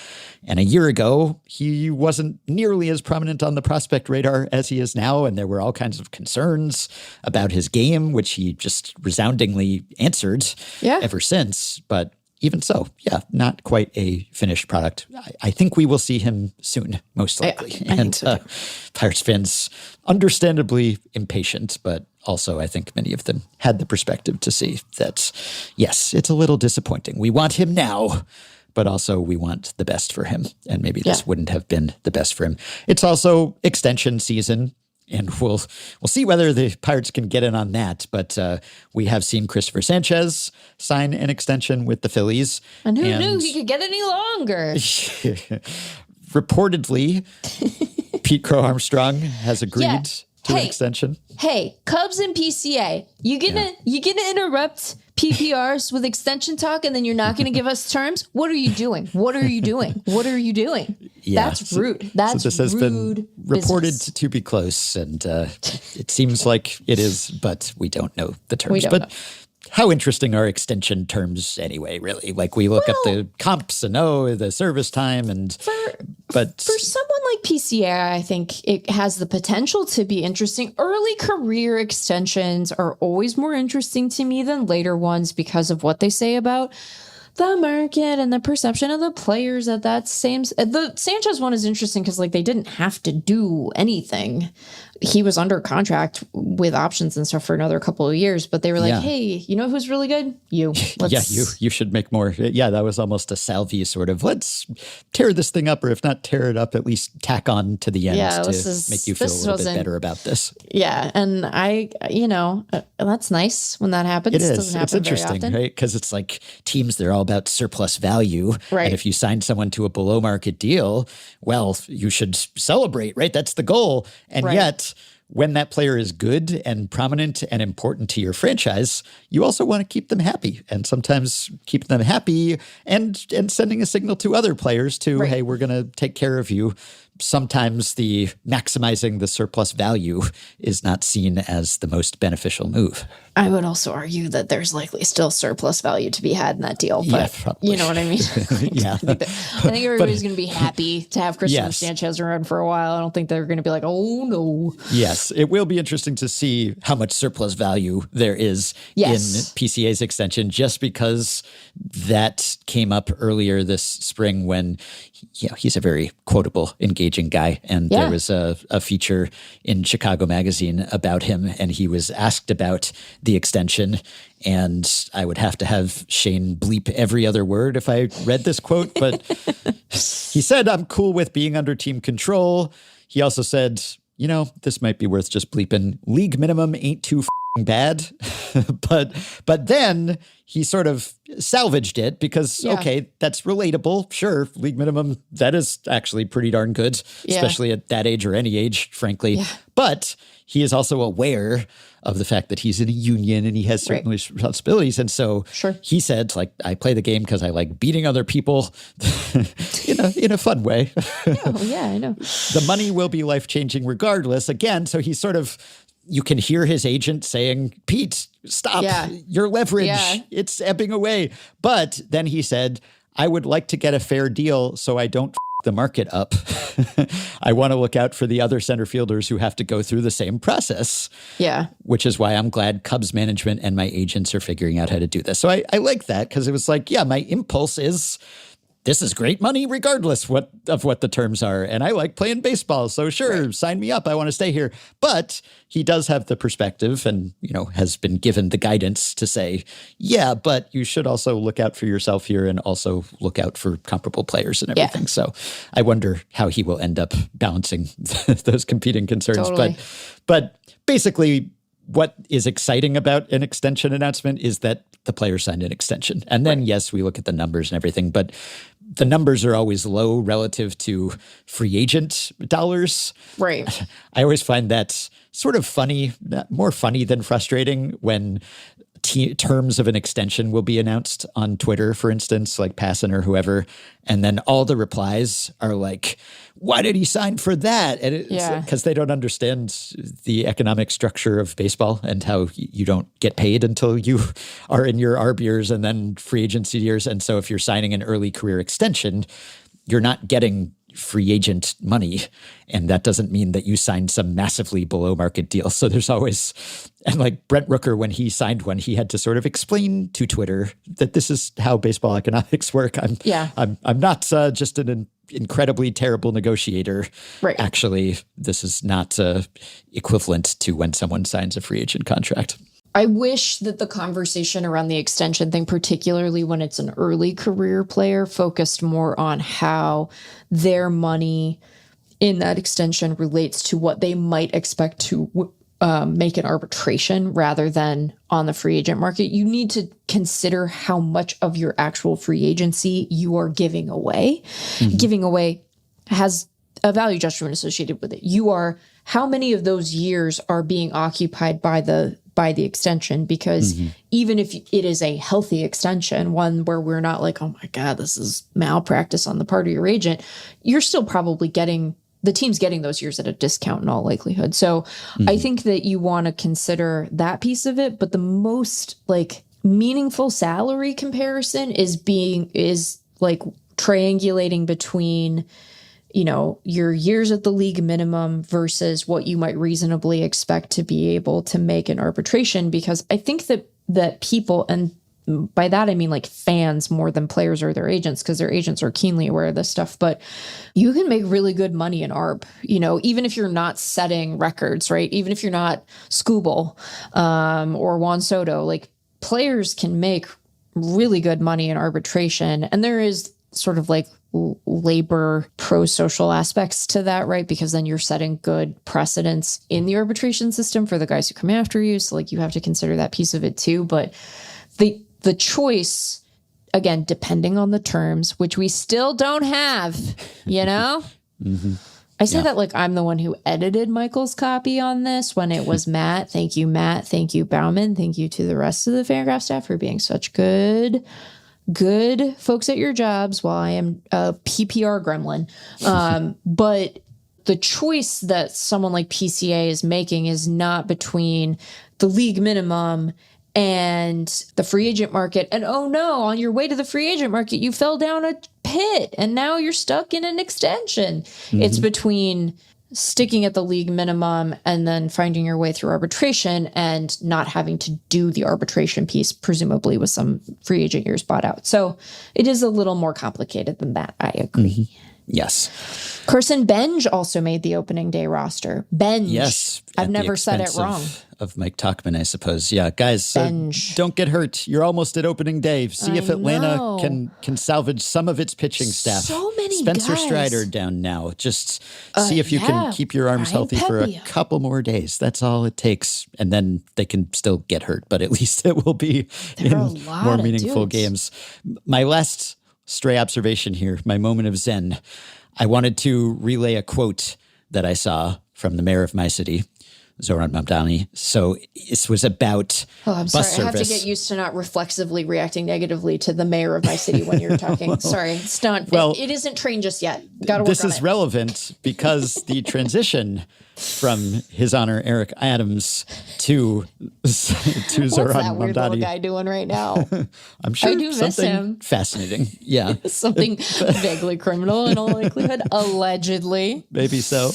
And a year ago, he wasn't nearly as prominent on the prospect radar as he is now. And there were all kinds of concerns about his game, which he just resoundingly answered ever since. But even so, not quite a finished product. I think we will see him soon, most likely. I think so too. Pirates fans, understandably impatient, but also I think many of them had the perspective to see that, yes, it's a little disappointing. We want him now, but also we want the best for him. And maybe this wouldn't have been the best for him. It's also extension season. And we'll see whether the Pirates can get in on that. But we have seen Christopher Sanchez sign an extension with the Phillies. And who knew he could get any longer? Reportedly, Pete Crow Armstrong has agreed to an extension. Hey, Cubs and PCA, you gonna interrupt PPRs with extension talk, and then you're not gonna give us terms? What are you doing? What are you doing? Yeah. That's rude. That's so this has rude been reported business. to be close, and it seems like it is, but we don't know the terms. We don't know. How interesting are extension terms anyway, really? Like we look at the comps and the service time but for someone like PCA, I think it has the potential to be interesting. Early career extensions are always more interesting to me than later ones because of what they say about the market and the perception of the players at that same. The Sanchez one is interesting because like they didn't have to do anything. He was under contract with options and stuff for another couple of years, but they were like, hey, you know who's really good? You. You should make more. Yeah, that was almost a Salvi sort of, let's tear this thing up, or if not tear it up, at least tack on to the end to make you feel a little bit better about this. Yeah, and that's nice when that happens. It is. Doesn't happen it's interesting, very often. right? Because it's like teams, they're all about surplus value. Right. And if you sign someone to a below market deal, well, you should celebrate, right? That's the goal. And yet, when that player is good and prominent and important to your franchise, you also want to keep them happy. And sometimes keep them happy and sending a signal to other players to, hey, we're going to take care of you. Sometimes the maximizing the surplus value is not seen as the most beneficial move. I would also argue that there's likely still surplus value to be had in that deal, but you know what I mean? Yeah. I think everybody's going to be happy to have Christopher Sanchez around for a while. I don't think they're going to be like, oh no. Yes. yes, it will be interesting to see how much surplus value there is in PCA's extension, just because that came up earlier this spring when he's a very quotable, engaging guy. And there was a feature in Chicago Magazine about him, and he was asked about the extension. And I would have to have Shane bleep every other word if I read this quote. But he said, "I'm cool with being under team control." He also said, this might be worth just bleeping. League minimum ain't too bad. but then he sort of salvaged it because, okay, that's relatable. Sure, league minimum, that is actually pretty darn good, especially at that age or any age, frankly. Yeah. But he is also aware of the fact that he's in a union and he has certain responsibilities. And so he said, I play the game because I like beating other people in a fun way. I know. The money will be life-changing regardless. Again, so he's sort of, you can hear his agent saying, "Pete, stop your leverage. It's ebbing away." But then he said, "I would like to get a fair deal so I don't the market up. I want to look out for the other center fielders who have to go through the same process." Yeah. Which is why I'm glad Cubs management and my agents are figuring out how to do this. So I like that because it was like, my impulse is, this is great money regardless of what the terms are. And I like playing baseball. So sure, sign me up. I want to stay here. But he does have the perspective and, has been given the guidance to say, but you should also look out for yourself here and also look out for comparable players and everything. Yeah. So I wonder how he will end up balancing those competing concerns. Totally. But basically, what is exciting about an extension announcement is that the player signed an extension. And then, yes, we look at the numbers and everything, but the numbers are always low relative to free agent dollars. Right. I always find that sort of funny, more funny than frustrating when terms of an extension will be announced on Twitter, for instance, like Passan or whoever. And then all the replies are like, "Why did he sign for that?" And it's because they don't understand the economic structure of baseball and how you don't get paid until you are in your ARB years and then free agency years. And so if you're signing an early career extension, you're not getting free agent money. And that doesn't mean that you signed some massively below market deal. So there's always, and like Brent Rooker, when he signed one, he had to sort of explain to Twitter that this is how baseball economics work. I'm not just an incredibly terrible negotiator. Right. Actually, this is not equivalent to when someone signs a free agent contract. I wish that the conversation around the extension thing, particularly when it's an early career player, focused more on how their money in that extension relates to what they might expect to make an arbitration rather than on the free agent market. You need to consider how much of your actual free agency you are giving away. Mm-hmm. Giving away has a value judgment associated with it. How many of those years are being occupied by the extension? Because even if it is a healthy extension, one where we're not like, "Oh my God, this is malpractice on the part of your agent," you're still probably the team's getting those years at a discount in all likelihood. So I think that you want to consider that piece of it. But the most meaningful salary comparison is triangulating between your years at the league minimum versus what you might reasonably expect to be able to make an arbitration. Because I think that people, and by that I mean fans more than players or their agents, because their agents are keenly aware of this stuff, but you can make really good money in ARB, even if you're not setting records, right? Even if you're not Skubal or Juan Soto, players can make really good money in arbitration. And there is sort of labor pro-social aspects to that, right? Because then you're setting good precedents in the arbitration system for the guys who come after you. So you have to consider that piece of it too. But the choice, again, depending on the terms, which we still don't have, Mm-hmm. I say that I'm the one who edited Michael's copy on this when it was Matt. Thank you, Matt. Thank you, Bauman. Thank you to the rest of the FanGraphs staff for being such good folks at your jobs while I am a PPR gremlin. But the choice that someone like PCA is making is not between the league minimum and the free agent market. And oh no, on your way to the free agent market, you fell down a pit and now you're stuck in an extension. Mm-hmm. It's between sticking at the league minimum and then finding your way through arbitration and not having to do the arbitration piece, presumably with some free agent years bought out. So it is a little more complicated than that. I agree. Yes. Carson Benj also made the opening day roster. Benj. Yes. I've never said it wrong. Of Mike Tauchman, I suppose. Yeah, guys, don't get hurt. You're almost at opening day. See if Atlanta can salvage some of its pitching staff. So many Spencer guys. Strider down now. Just see if you can keep your arms healthy for a couple more days. That's all it takes. And then they can still get hurt, but at least it will be in more meaningful games. My last stray observation here, my moment of zen. I wanted to relay a quote that I saw from the mayor of my city, Zoran Mamdani. So this was about bus service. I have to get used to not reflexively reacting negatively to the mayor of my city when you're talking. Sorry, it's not. Well, it isn't trained just yet. Got to work on it. This is relevant because the transition from His Honor Eric Adams to Zoran What's that weird Mamdani. Little guy doing right now? I'm sure I do miss him. Fascinating. Yeah, something vaguely criminal in all likelihood, allegedly. Maybe so.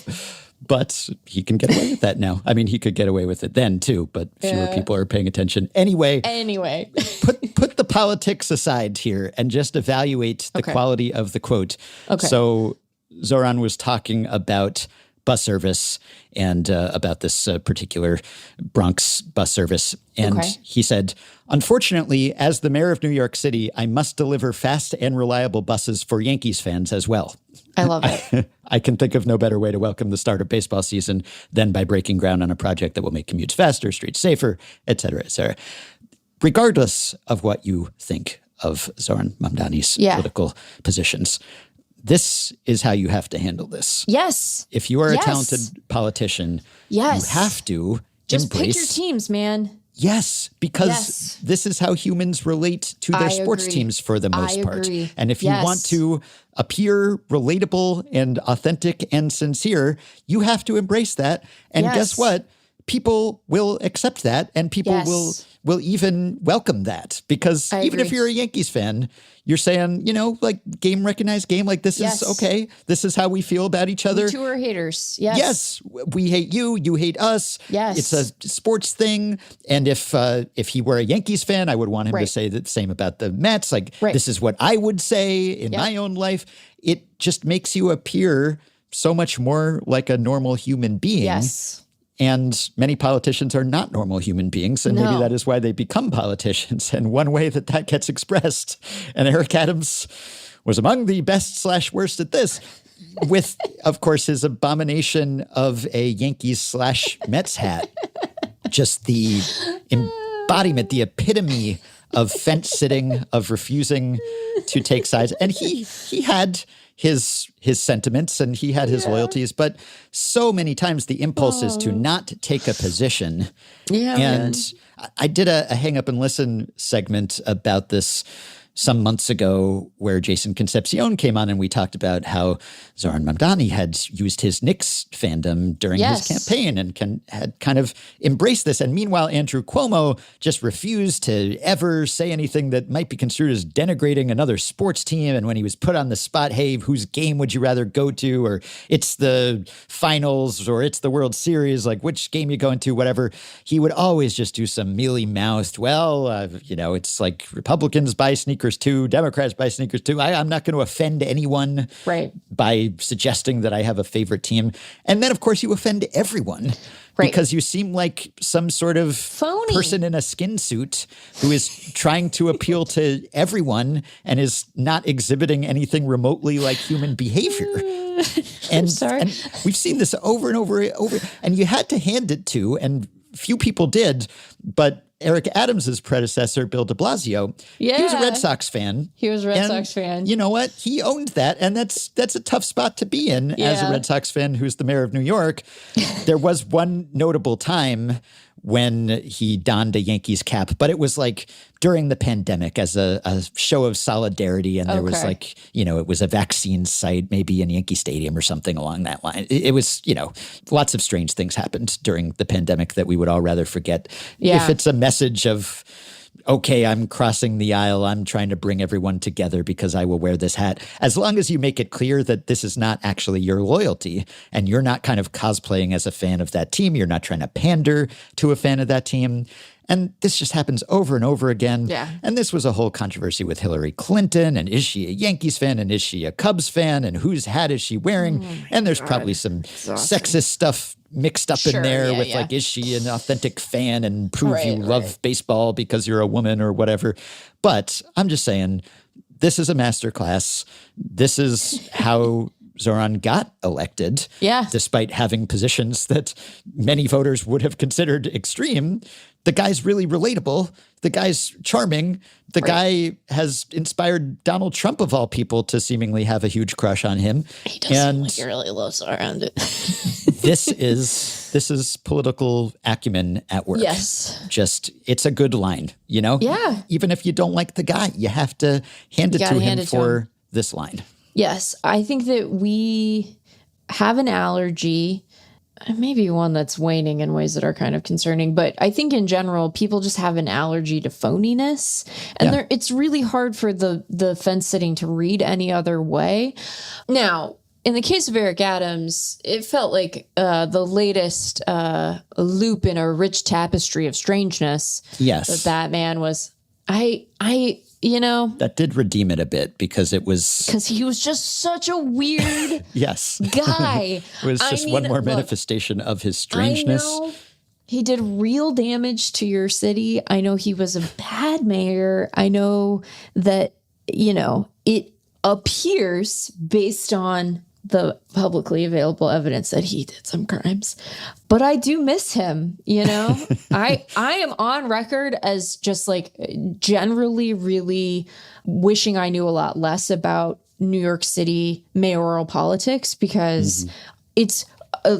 But he can get away with that now. I mean, he could get away with it then too, but fewer people are paying attention. Anyway, put the politics aside here and just evaluate the quality of the quote. Okay. So Zoran was talking about bus service and about this particular Bronx bus service. And he said, unfortunately, as the mayor of New York City, I must deliver fast and reliable buses for Yankees fans as well. I love it. I can think of no better way to welcome the start of baseball season than by breaking ground on a project that will make commutes faster, streets safer, et cetera, et cetera. Regardless of what you think of Zoran Mamdani's political positions, this is how you have to handle this. Yes. If you are a talented politician, you have to just embrace. pick your teams, man. Yes, because this is how humans relate to their sports teams for the most part. And if you want to appear relatable and authentic and sincere, you have to embrace that. And guess what? People will accept that, and people will even welcome that, because even if you're a Yankees fan, you're saying, you know, like game recognized game, like this is okay. This is how we feel about each other. We too are haters. Yes. Yes. We hate you. You hate us. Yes. It's a sports thing. And if he were a Yankees fan, I would want him to say the same about the Mets. Like, this is what I would say in my own life. It just makes you appear so much more like a normal human being. Yes. And many politicians are not normal human beings, and maybe that is why they become politicians. And one way that gets expressed, and Eric Adams was among the best/worst at this, with, of course, his abomination of a Yankees/Mets hat. Just the embodiment, the epitome of fence sitting, of refusing to take sides. And he had his sentiments and he had his loyalties, but so many times the impulse is to not take a position. Yeah, and I did a hang up and listen segment about this some months ago where Jason Concepcion came on and we talked about how Zoran Mamdani had used his Knicks fandom during his campaign and had kind of embraced this. And meanwhile, Andrew Cuomo just refused to ever say anything that might be construed as denigrating another sports team. And when he was put on the spot, hey, whose game would you rather go to? Or it's the finals or it's the World Series, like which game you going to, whatever. He would always just do some mealy-mouthed, it's like Republicans buy sneakers too, Democrats buy sneakers too. I'm not going to offend anyone by suggesting that I have a favorite team. And then, of course, you offend everyone because you seem like some sort of phony person in a skin suit who is trying to appeal to everyone and is not exhibiting anything remotely like human behavior. And we've seen this over and over, and you had to hand it to, and few people did, but Eric Adams' predecessor, Bill de Blasio, he was a Red Sox fan. He was a Red Sox fan. You know what? He owned that, and that's a tough spot to be in as a Red Sox fan who's the mayor of New York. There was one notable time when he donned a Yankees cap, but it was like during the pandemic as a show of solidarity, and there was like, it was a vaccine site, maybe in Yankee Stadium or something along that line. It was, lots of strange things happened during the pandemic that we would all rather forget. If it's a message of okay, I'm crossing the aisle. I'm trying to bring everyone together because I will wear this hat. As long as you make it clear that this is not actually your loyalty and you're not kind of cosplaying as a fan of that team. You're not trying to pander to a fan of that team. And this just happens over and over again. Yeah. And this was a whole controversy with Hillary Clinton. And is she a Yankees fan? And is she a Cubs fan? And whose hat is she wearing? And there's probably some sexist stuff mixed up in there with like, is she an authentic fan and prove you love baseball because you're a woman or whatever. But I'm just saying, this is a masterclass. This is how Zoran got elected, despite having positions that many voters would have considered extreme. The guy's really relatable. The guy's charming. The guy has inspired Donald Trump, of all people, to seemingly have a huge crush on him. He does he really loves Zoran. This is political acumen at work. Yes. Just, it's a good line, you know? Yeah. Even if you don't like the guy, you have to hand it to him for this line. Yes. I think that we have an allergy, maybe one that's waning in ways that are kind of concerning, but I think in general, people just have an allergy to phoniness. And it's really hard for the fence sitting to read any other way. Now, in the case of Eric Adams, it felt like the latest loop in a rich tapestry of strangeness. Yes. That man was, that did redeem it a bit because he was just such a weird guy. It was just one more manifestation of his strangeness. I know he did real damage to your city. I know he was a bad mayor. I know that, it appears based on the publicly available evidence that he did some crimes, but I do miss him. I am on record as just like generally really wishing I knew a lot less about New York City mayoral politics because it's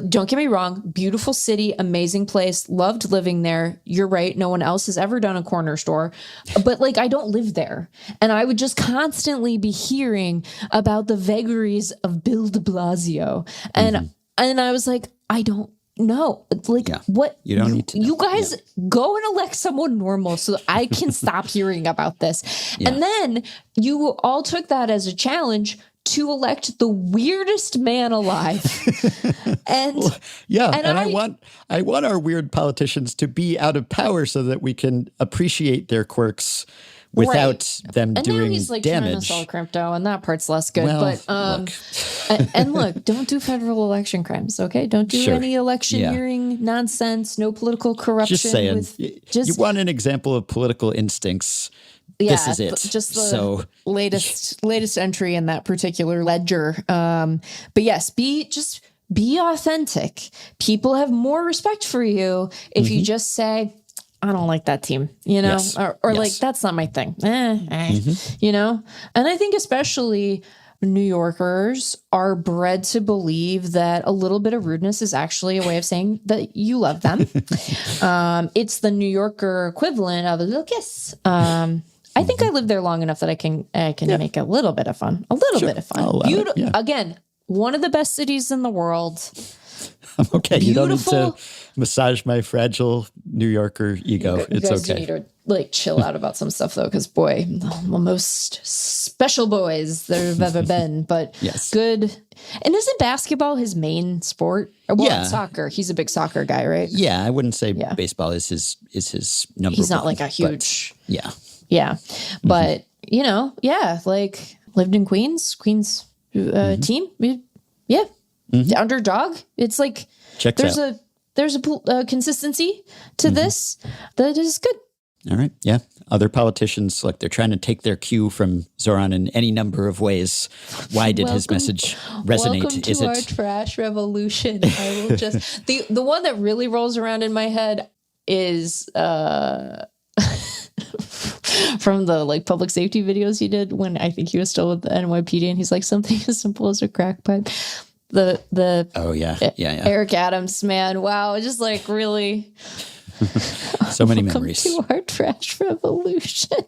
don't get me wrong, beautiful city, amazing place, loved living there. You're right. No one else has ever done a corner store, but like I don't live there. And I would just constantly be hearing about the vagaries of Bill de Blasio. And I was like, I don't know. Like what? You don't need to know. You guys go and elect someone normal so that I can stop hearing about this. And then you all took that as a challenge to elect the weirdest man alive. And I want our weird politicians to be out of power so that we can appreciate their quirks without them doing damage. And now he's like trying to sell crypto, and that part's less good. Look, don't do federal election crimes, okay? Don't do any electioneering nonsense, no political corruption. Just saying, you want an example of political instincts. This is it. Just the latest entry in that particular ledger. But yes, be authentic. People have more respect for you if you just say, I don't like that team, or like, that's not my thing. And I think especially New Yorkers are bred to believe that a little bit of rudeness is actually a way of saying that you love them. It's the New Yorker equivalent of a little kiss. I think I lived there long enough that I can make a little bit of fun. Again, one of the best cities in the world. Okay, beautiful. You don't need to massage my fragile New Yorker ego. It's okay. You need to chill out about some stuff though, because boy, the most special boys there have ever been. But good. And isn't basketball his main sport? Well, soccer. He's a big soccer guy, right? Yeah, I wouldn't say baseball is his number. He's not one, like a huge. Yeah. But like lived in Queens team. Yeah. The underdog. It's like there's a consistency to this that is good. All right. Yeah. Other politicians, they're trying to take their cue from Zoran in any number of ways. Why did his message resonate? Welcome to our trash revolution. I will just the one that really rolls around in my head is from the public safety videos he did when I think he was still with the NYPD, and he's like, something as simple as a crack pipe. Eric Adams, man, wow, just really so many memories. Welcome to our trash revolution.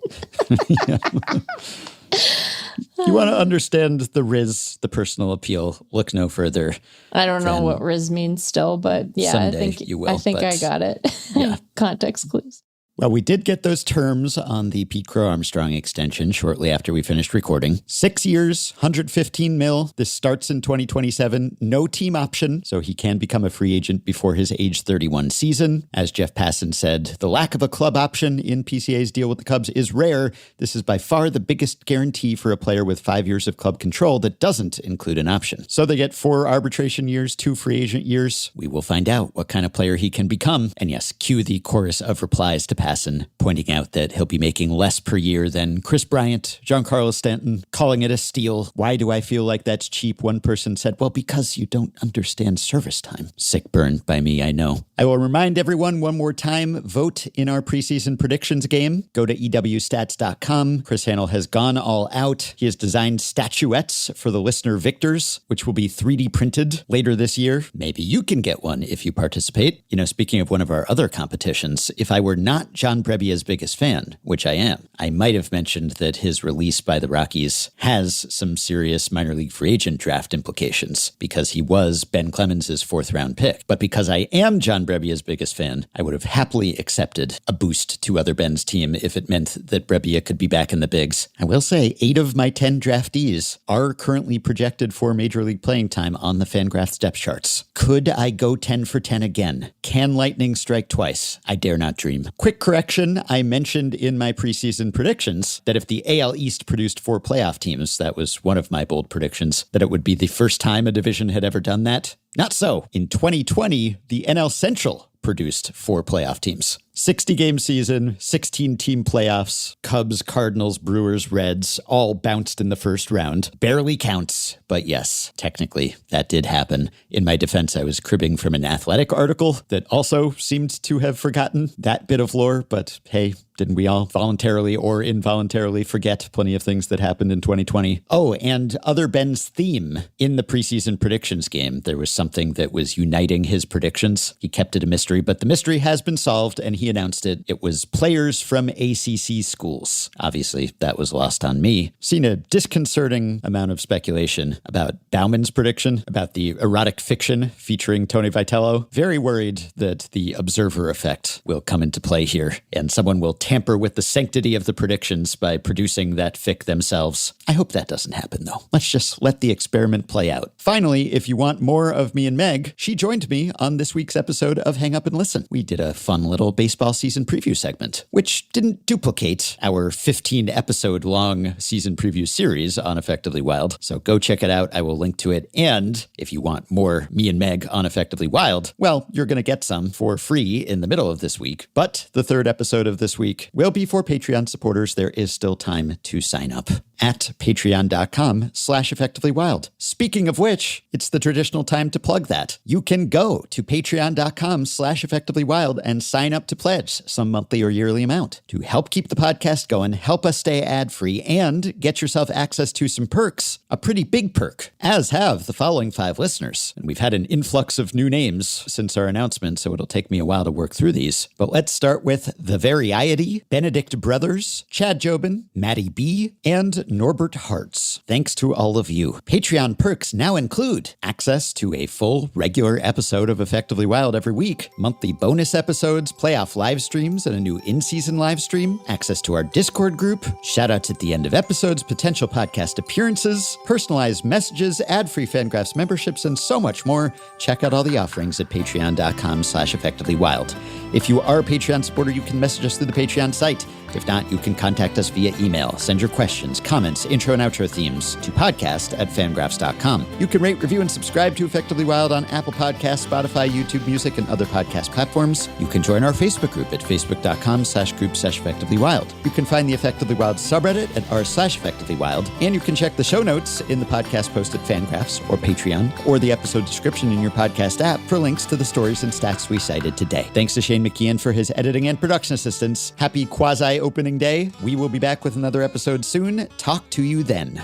You want to understand the Riz, the personal appeal, look no further. I don't know what Riz means still, but someday I think you will. I think I got it. Yeah. Context clues. Well, we did get those terms on the Pete Crow Armstrong extension shortly after we finished recording. 6 years, $115 million. This starts in 2027. No team option, so he can become a free agent before his age 31 season. As Jeff Passan said, the lack of a club option in PCA's deal with the Cubs is rare. This is by far the biggest guarantee for a player with 5 years of club control that doesn't include an option. So they get 4 arbitration years, 2 free agent years. We will find out what kind of player he can become. And yes, cue the chorus of replies to Passan, pointing out that he'll be making less per year than Chris Bryant, Giancarlo Stanton, calling it a steal. Why do I feel like that's cheap? One person said, well, because you don't understand service time. Sick burn by me, I know. I will remind everyone one more time, vote in our preseason predictions game. Go to ewstats.com. Chris Hanel has gone all out. He has designed statuettes for the listener victors, which will be 3D printed later this year. Maybe you can get one if you participate. You know, speaking of one of our other competitions, if I were not John Brebia's biggest fan, which I am, I might have mentioned that his release by the Rockies has some serious minor league free agent draft implications because he was Ben Clemens' 4th round pick. But because I am John Brebia's biggest fan, I would have happily accepted a boost to other Ben's team if it meant that Brebbia could be back in the bigs. I will say 8 of my 10 draftees are currently projected for major league playing time on the FanGraphs depth charts. Could I go 10 for 10 again? Can lightning strike twice? I dare not dream. Quick correction, I mentioned in my preseason predictions that if the AL East produced 4 playoff teams, that was one of my bold predictions, that it would be the first time a division had ever done that. Not so. In 2020, the NL Central produced 4 playoff teams. 60-game season, 16-team playoffs, Cubs, Cardinals, Brewers, Reds, all bounced in the first round. Barely counts, but yes, technically, that did happen. In my defense, I was cribbing from an Athletic article that also seemed to have forgotten that bit of lore, but hey, didn't we all voluntarily or involuntarily forget plenty of things that happened in 2020? Oh, and other Ben's theme in the preseason predictions game, there was something that was uniting his predictions. He kept it a mystery, but the mystery has been solved, and he announced it. It was players from ACC schools. Obviously, that was lost on me. Seen a disconcerting amount of speculation about Bauman's prediction about the erotic fiction featuring Tony Vitello. Very worried that the observer effect will come into play here, and someone will tamper with the sanctity of the predictions by producing that fic themselves. I hope that doesn't happen, though. Let's just let the experiment play out. Finally, if you want more of me and Meg, she joined me on this week's episode of Hang Up and Listen. We did a fun little baseball season preview segment, which didn't duplicate our 15-episode-long season preview series on Effectively Wild. So go check it out. I will link to it. And if you want more me and Meg on Effectively Wild, well, you're going to get some for free in the middle of this week. But the 3rd episode of this week will be for Patreon supporters. There is still time to sign up at patreon.com/effectivelywild. Speaking of which, it's the traditional time to plug that. You can go to patreon.com/effectivelywild and sign up to pledge some monthly or yearly amount to help keep the podcast going, help us stay ad-free, and get yourself access to some perks, a pretty big perk, as have the following 5 listeners. And we've had an influx of new names since our announcement, so it'll take me a while to work through these. But let's start with The Variety, Benedict Brothers, Chad Jobin, Maddie B, and Norbert Hartz. Thanks to all of you. Patreon perks now include access to a full regular episode of Effectively Wild every week, monthly bonus episodes, playoff live streams, and a new in-season live stream, access to our Discord group, shout-outs at the end of episodes, potential podcast appearances, personalized messages, ad-free FanGraphs memberships, and so much more. Check out all the offerings at patreon.com/effectivelywild. If you are a Patreon supporter, you can message us through the Patreon site. If not, you can contact us via email. Send your questions, comments, intro and outro themes to podcast@fangraphs.com. You can rate, review, and subscribe to Effectively Wild on Apple Podcasts, Spotify, YouTube Music, and other podcast platforms. You can join our Facebook group at facebook.com/group/effectivelywild. You can find the Effectively Wild subreddit at r/effectivelywild. And you can check the show notes in the podcast post at FanGraphs or Patreon or the episode description in your podcast app for links to the stories and stats we cited today. Thanks to Shane McKeon for his editing and production assistance. Happy quasi-opening day. We will be back with another episode soon. Talk to you then.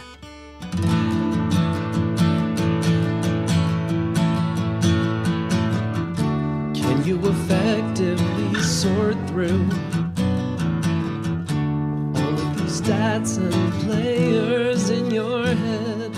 Can you effectively sort through all of these stats and players in your head?